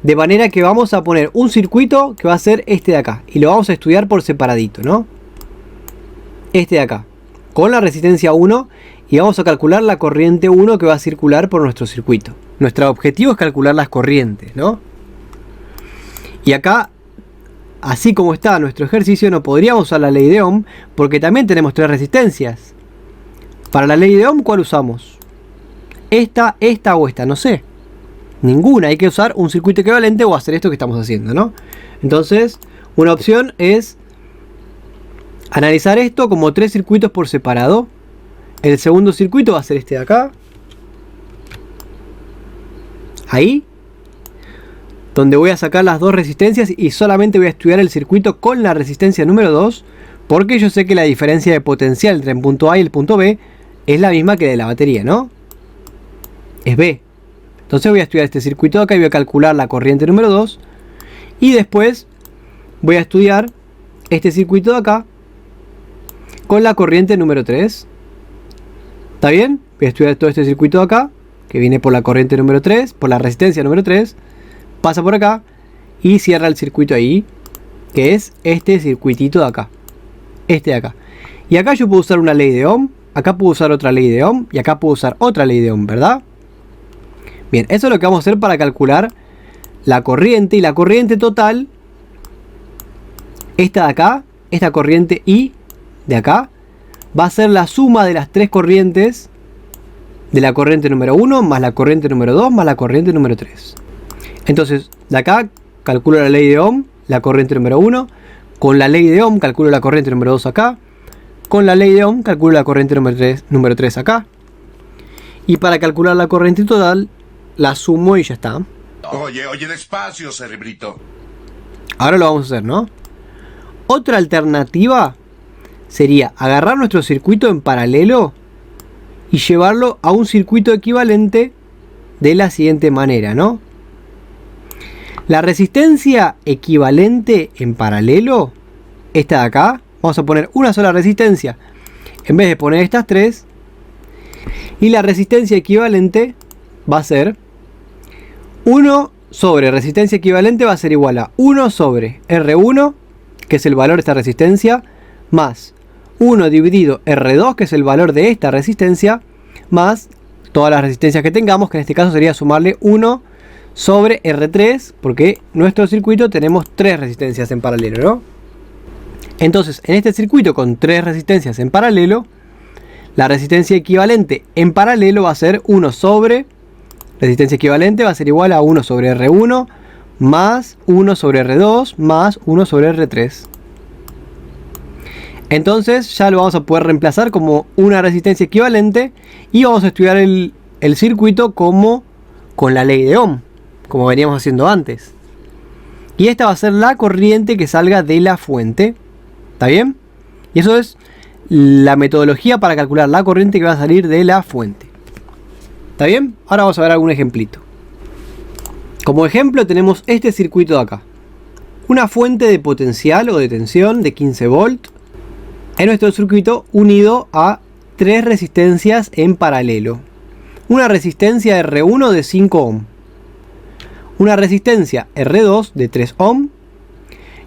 De manera que vamos a poner un circuito que va a ser este de acá, y lo vamos a estudiar por separadito, ¿no? Este de acá, con la resistencia 1, y vamos a calcular la corriente 1 que va a circular por nuestro circuito. Nuestro objetivo es calcular las corrientes, ¿no? Y acá, así como está nuestro ejercicio, no podríamos usar la ley de Ohm, porque también tenemos 3 resistencias. Para la ley de Ohm, ¿cuál usamos? Esta o esta, no sé. Ninguna, hay que usar un circuito equivalente o hacer esto que estamos haciendo, ¿no? Entonces, una opción es analizar esto como 3 circuitos por separado. El segundo circuito va a ser este de acá. Ahí. Donde voy a sacar las 2 resistencias y solamente voy a estudiar el circuito con la resistencia número 2. Porque yo sé que la diferencia de potencial entre el punto A y el punto B es la misma que de la batería, ¿no? Es B. Entonces voy a estudiar este circuito de acá y voy a calcular la corriente número 2. Y después voy a estudiar este circuito de acá con la corriente número 3. ¿Está bien? Voy a estudiar todo este circuito de acá, que viene por la corriente número 3, por la resistencia número 3. Pasa por acá y cierra el circuito ahí, que es este circuitito de acá. este de acá. Y acá yo puedo usar una ley de Ohm, acá puedo usar otra ley de Ohm y acá puedo usar otra ley de Ohm, ¿verdad? Bien, eso es lo que vamos a hacer para calcular la corriente, y la corriente total, esta de acá, esta corriente I de acá, va a ser la suma de las tres corrientes, de la corriente número 1 más la corriente número 2 más la corriente número 3. Entonces, de acá calculo la ley de Ohm, la corriente número 1, con la ley de Ohm calculo la corriente número 2 acá, con la ley de Ohm calculo la corriente número 3 acá, y para calcular la corriente total, la sumo y ya está. Oye, despacio, cerebrito. Ahora lo vamos a hacer, ¿no? Otra alternativa sería agarrar nuestro circuito en paralelo y llevarlo a un circuito equivalente de la siguiente manera, ¿no? La resistencia equivalente en paralelo, esta de acá, vamos a poner una sola resistencia en vez de poner estas tres, y la resistencia equivalente va a ser 1 sobre resistencia equivalente, va a ser igual a 1 sobre R1, que es el valor de esta resistencia, más 1 dividido R2, que es el valor de esta resistencia, más todas las resistencias que tengamos, que en este caso sería sumarle 1 sobre R3, porque en nuestro circuito tenemos 3 resistencias en paralelo, ¿no? Entonces, en este circuito con 3 resistencias en paralelo, la resistencia equivalente en paralelo va a ser 1 sobre resistencia equivalente, va a ser igual a 1 sobre R1 más 1 sobre R2 más 1 sobre R3. Entonces ya lo vamos a poder reemplazar como una resistencia equivalente, y vamos a estudiar el circuito como con la ley de Ohm, como veníamos haciendo antes. Y esta va a ser la corriente que salga de la fuente. ¿Está bien? Y eso es la metodología para calcular la corriente que va a salir de la fuente. ¿Está bien? Ahora vamos a ver algún ejemplito. Como ejemplo tenemos este circuito de acá. Una fuente de potencial o de tensión de 15 volt en nuestro circuito unido a 3 resistencias en paralelo. Una resistencia R1 de 5 ohm. Una resistencia R2 de 3 ohm.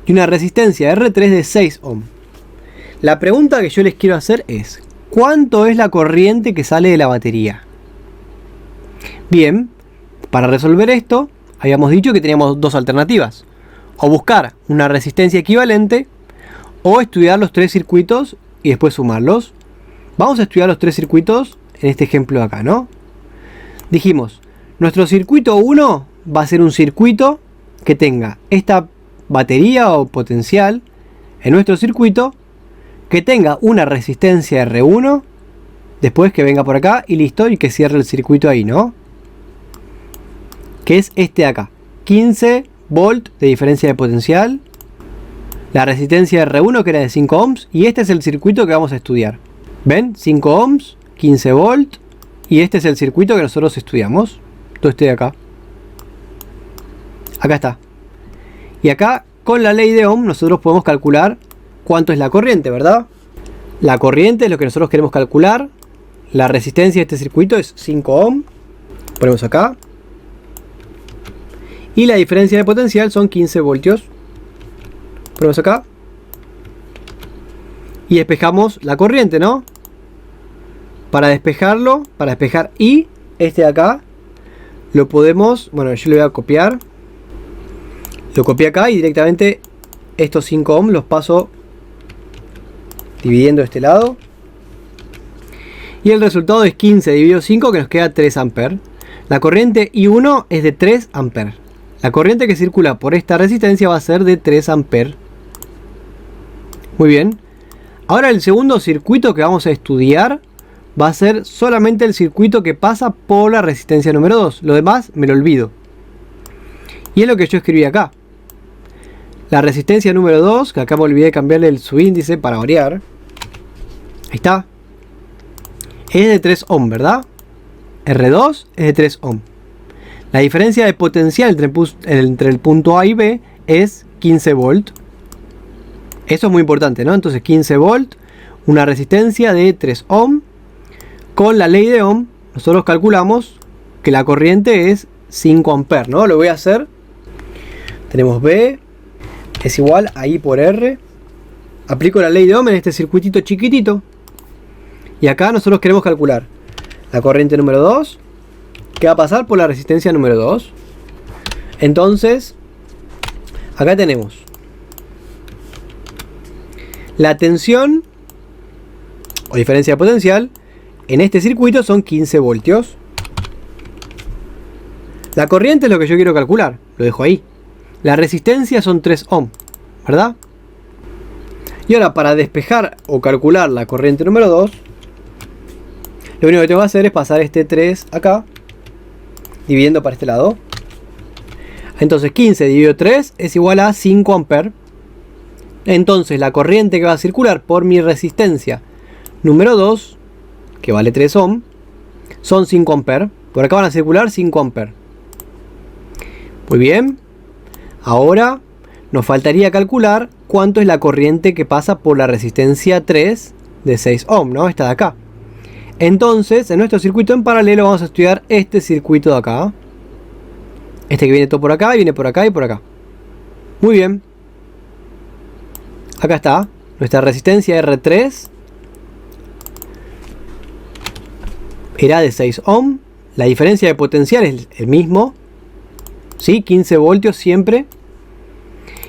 Y una resistencia R3 de 6 ohm. La pregunta que yo les quiero hacer es: ¿cuánto es la corriente que sale de la batería? Bien, para resolver esto, habíamos dicho que teníamos dos alternativas: o buscar una resistencia equivalente, o estudiar los 3 circuitos y después sumarlos. Vamos a estudiar los 3 circuitos en este ejemplo de acá, ¿no? Dijimos, nuestro circuito 1 va a ser un circuito que tenga esta batería o potencial en nuestro circuito, que tenga una resistencia R1, después que venga por acá y listo, y que cierre el circuito ahí, ¿no? Que es este de acá, 15 volt de diferencia de potencial, la resistencia R1 que era de 5 ohms, y este es el circuito que vamos a estudiar. ¿Ven? 5 ohms, 15 volt, y este es el circuito que nosotros estudiamos. Todo este de acá. Acá está. Y acá, con la ley de Ohm, nosotros podemos calcular cuánto es la corriente, ¿verdad? La corriente es lo que nosotros queremos calcular. La resistencia de este circuito es 5 ohm. Ponemos acá. Y la diferencia de potencial son 15 voltios. Ponemos acá. Y despejamos la corriente, ¿no? Para despejarlo, para despejar I, este de acá, lo podemos, bueno, yo lo voy a copiar. Lo copié acá y directamente estos 5 ohm los paso dividiendo este lado. Y el resultado es 15 dividido 5, que nos queda 3 amperes. La corriente I1 es de 3 amperes. La corriente que circula por esta resistencia va a ser de 3 amperes. Muy bien. Ahora el segundo circuito que vamos a estudiar va a ser solamente el circuito que pasa por la resistencia número 2. Lo demás me lo olvido. Y es lo que yo escribí acá. La resistencia número 2, que acá me olvidé cambiarle el subíndice para variar. Ahí está. Es de 3 ohm, ¿verdad? R2 es de 3 ohm. La diferencia de potencial entre el punto A y B es 15 volt. Eso es muy importante, ¿no? Entonces 15 volt, una resistencia de 3 ohm. Con la ley de Ohm, nosotros calculamos que la corriente es 5 amperes, ¿no? Lo voy a hacer. Tenemos B es igual a I por R. Aplico la ley de Ohm en este circuitito chiquitito. Y acá nosotros queremos calcular la corriente número 2, que va a pasar por la resistencia número 2. Entonces, acá tenemos la tensión o diferencia de potencial en este circuito son 15 voltios. La corriente es lo que yo quiero calcular, lo dejo ahí. La resistencia son 3 ohm, ¿verdad? Y ahora para despejar o calcular la corriente número 2, lo único que tengo que hacer es pasar este 3 acá, dividiendo para este lado. Entonces 15 dividido 3 es igual a 5 amperes. Entonces la corriente que va a circular por mi resistencia número 2, que vale 3 ohm, son 5 amperes. Por acá van a circular 5 amperes. Muy bien. Ahora nos faltaría calcular cuánto es la corriente que pasa por la resistencia 3 de 6 ohm, ¿no? Esta de acá. Entonces, en nuestro circuito en paralelo vamos a estudiar este circuito de acá. Este que viene todo por acá, y viene por acá y por acá. Muy bien. Acá está. Nuestra resistencia R3 era de 6 ohm. La diferencia de potencial es el mismo. ¿Sí? 15 voltios siempre.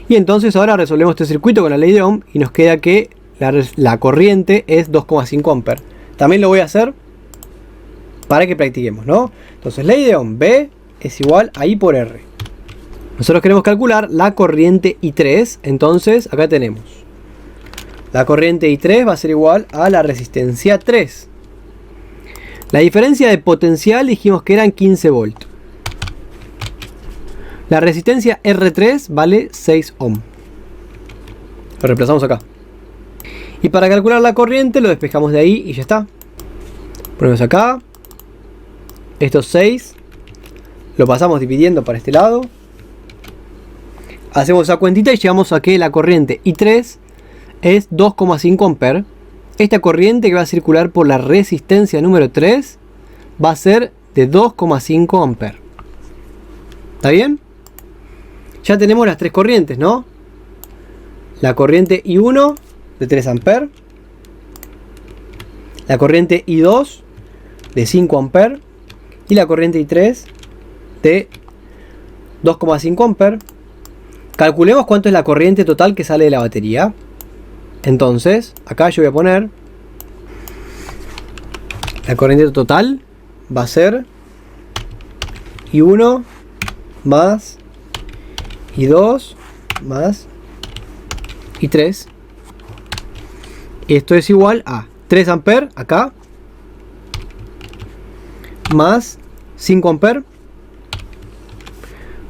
Y entonces ahora resolvemos este circuito con la ley de Ohm y nos queda que la corriente es 2,5 amperes. También lo voy a hacer para que practiquemos, ¿no? Entonces ley de Ohm, B es igual a I por R. Nosotros queremos calcular la corriente I3, entonces acá tenemos. La corriente I3 va a ser igual a la resistencia 3. La diferencia de potencial dijimos que eran 15 voltios. La resistencia R3 vale 6 ohm. Lo reemplazamos acá. Y para calcular la corriente lo despejamos de ahí y ya está. Ponemos acá. Estos 6 lo pasamos dividiendo para este lado. Hacemos esa cuentita y llegamos a que la corriente I3 es 2,5 amperes. Esta corriente que va a circular por la resistencia número 3 va a ser de 2,5 amperes. ¿Está bien? Ya tenemos las tres corrientes, ¿no? La corriente I1 de 3 amperes. La corriente I2 de 5 amperes. Y la corriente I3 de 2,5 amperes. Calculemos cuánto es la corriente total que sale de la batería. Entonces, acá yo voy a poner la corriente total va a ser I1 más I2 más I3. Y esto es igual a 3 amperes acá más 5 amperes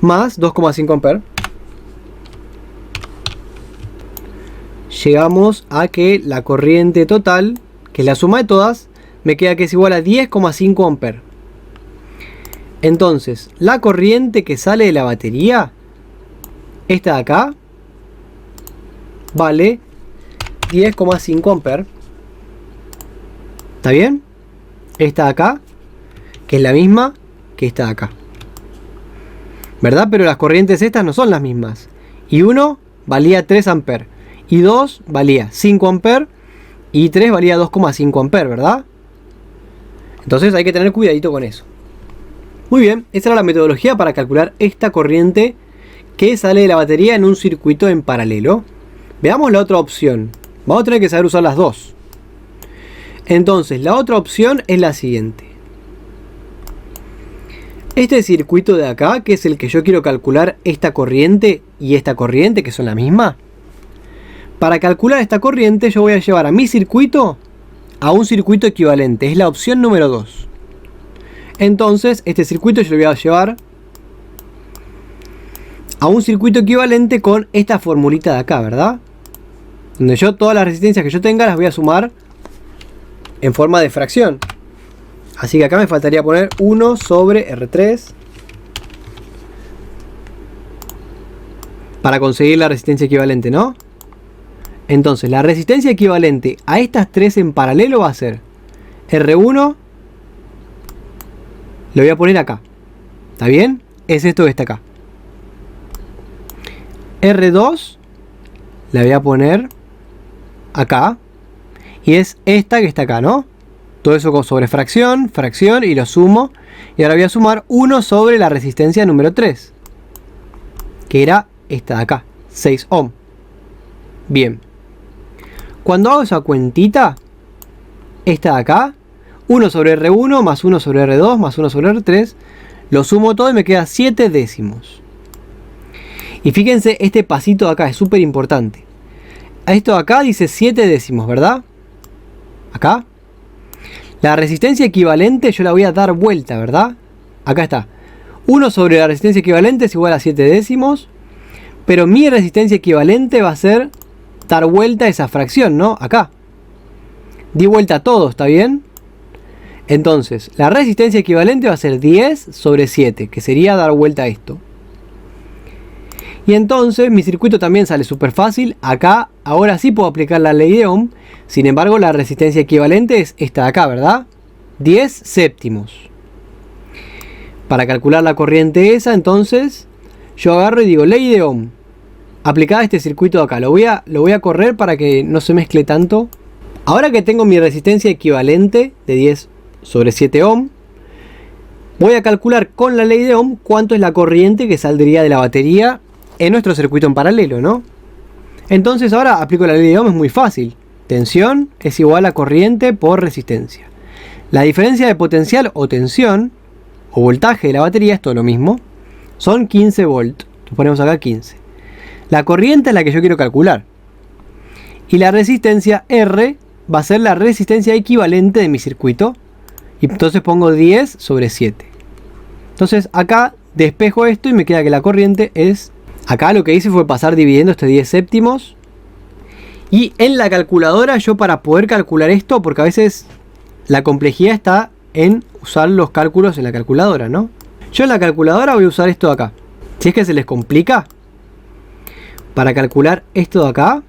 más 2,5 amperes. Llegamos a que la corriente total, que es la suma de todas, me queda que es igual a 10,5 amperes. Entonces, la corriente que sale de la batería, esta de acá, vale 10,5 amperes. ¿Está bien? Esta de acá, que es la misma que esta de acá. ¿Verdad? Pero las corrientes estas no son las mismas. Y 1 valía 3 amperes. Y 2 valía 5 amperes. Y 3 valía 2,5 amperes, ¿verdad? Entonces hay que tener cuidadito con eso. Muy bien, esa era la metodología para calcular esta corriente que sale de la batería en un circuito en paralelo. Veamos la otra opción. Vamos a tener que saber usar las dos. Entonces, la otra opción es la siguiente. Este circuito de acá, que es el que yo quiero calcular esta corriente y esta corriente, que son la misma. Para calcular esta corriente yo voy a llevar a mi circuito a un circuito equivalente. Es la opción número 2. Entonces, este circuito yo lo voy a llevar a un circuito equivalente con esta formulita de acá, ¿verdad? Donde yo todas las resistencias que yo tenga las voy a sumar en forma de fracción. Así que acá me faltaría poner 1 sobre R3 para conseguir la resistencia equivalente, ¿no? Entonces, la resistencia equivalente a estas tres en paralelo va a ser R1, lo voy a poner acá. ¿Está bien? Es esto que está acá. R2, la voy a poner acá. Y es esta que está acá, ¿no? Todo eso sobre fracción, fracción y lo sumo. Y ahora voy a sumar 1 sobre la resistencia número 3. Que era esta de acá, 6 ohm. Bien. Cuando hago esa cuentita, esta de acá, 1 sobre R1 más 1 sobre R2 más 1 sobre R3, lo sumo todo y me queda 7 décimos. Y fíjense, este pasito de acá es súper importante. Esto de acá dice 7 décimos, ¿verdad? Acá. La resistencia equivalente yo la voy a dar vuelta, ¿verdad? Acá está. 1 sobre la resistencia equivalente es igual a 7 décimos. Pero mi resistencia equivalente va a ser dar vuelta esa fracción, ¿no? Acá. Di vuelta todo, ¿está bien? Entonces, la resistencia equivalente va a ser 10 sobre 7, que sería dar vuelta a esto. Y entonces mi circuito también sale súper fácil. Acá, ahora sí puedo aplicar la ley de Ohm. Sin embargo, la resistencia equivalente es esta de acá, ¿verdad? 10 séptimos. Para calcular la corriente esa, entonces, yo agarro y digo ley de Ohm. Aplicada a este circuito de acá. Lo voy a correr para que no se mezcle tanto. Ahora que tengo mi resistencia equivalente de 10 sobre 7 ohm, voy a calcular con la ley de Ohm cuánto es la corriente que saldría de la batería en nuestro circuito en paralelo, ¿no? Entonces ahora aplico la ley de Ohm, es muy fácil. Tensión es igual a corriente por resistencia. La diferencia de potencial o tensión o voltaje de la batería es todo lo mismo. Son 15 volts. Lo ponemos acá 15. La corriente es la que yo quiero calcular. Y la resistencia R va a ser la resistencia equivalente de mi circuito. Y entonces pongo 10 sobre 7. Entonces acá despejo esto y me queda que la corriente es... Acá lo que hice fue pasar dividiendo este 10 séptimos. Y en la calculadora yo, para poder calcular esto, porque a veces la complejidad está en usar los cálculos en la calculadora, ¿no? Yo en la calculadora voy a usar esto de acá. Si es que se les complica, para calcular esto de acá,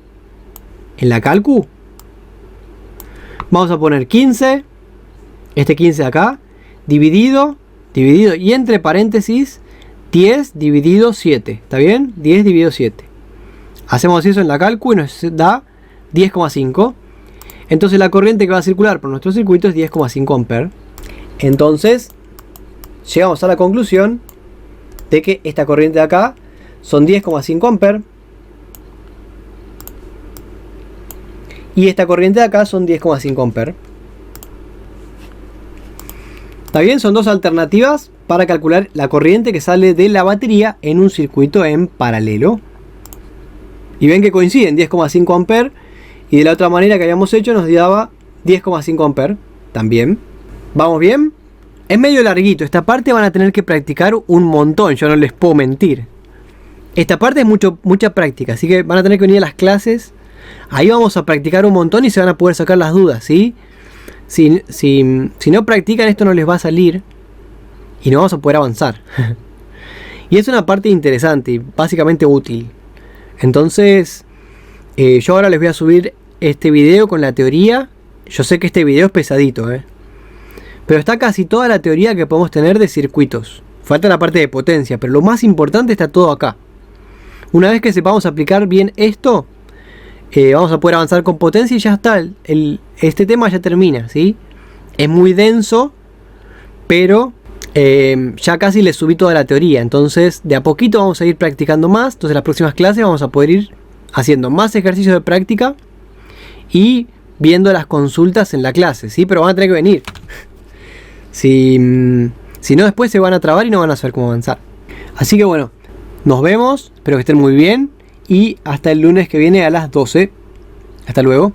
en la calcu, vamos a poner 15, este 15 de acá, dividido, y entre paréntesis, 10 dividido 7, ¿está bien? 10 dividido 7. Hacemos eso en la calcu y nos da 10,5. Entonces la corriente que va a circular por nuestro circuito es 10,5 amperes. Entonces, llegamos a la conclusión de que esta corriente de acá son 10,5 amperes. Y esta corriente de acá son 10,5 amperes. ¿Está bien? Son dos alternativas para calcular la corriente que sale de la batería en un circuito en paralelo. Y ven que coinciden, 10,5 amperes. Y de la otra manera que habíamos hecho nos daba 10,5 amperes también. ¿Vamos bien? Es medio larguito. Esta parte van a tener que practicar un montón. Yo no les puedo mentir. Esta parte es mucha práctica. Así que van a tener que venir a las clases. Ahí vamos a practicar un montón y se van a poder sacar las dudas, ¿sí? Si no practican, esto no les va a salir. Y no vamos a poder avanzar. Y es una parte interesante y básicamente útil. Entonces, yo ahora les voy a subir este video con la teoría. Yo sé que este video es pesadito, pero está casi toda la teoría que podemos tener de circuitos. Falta la parte de potencia, pero lo más importante está todo acá. Una vez que sepamos aplicar bien esto, vamos a poder avanzar con potencia y ya está. Este tema ya termina, ¿sí? Es muy denso, pero ya casi les subí toda la teoría. Entonces, de a poquito vamos a ir practicando más. Entonces, en las próximas clases vamos a poder ir haciendo más ejercicios de práctica y viendo las consultas en la clase, ¿sí? Pero van a tener que venir. Si no, después se van a trabar y no van a saber cómo avanzar. Así que bueno, nos vemos. Espero que estén muy bien. Y hasta el lunes que viene a las 12. Hasta luego.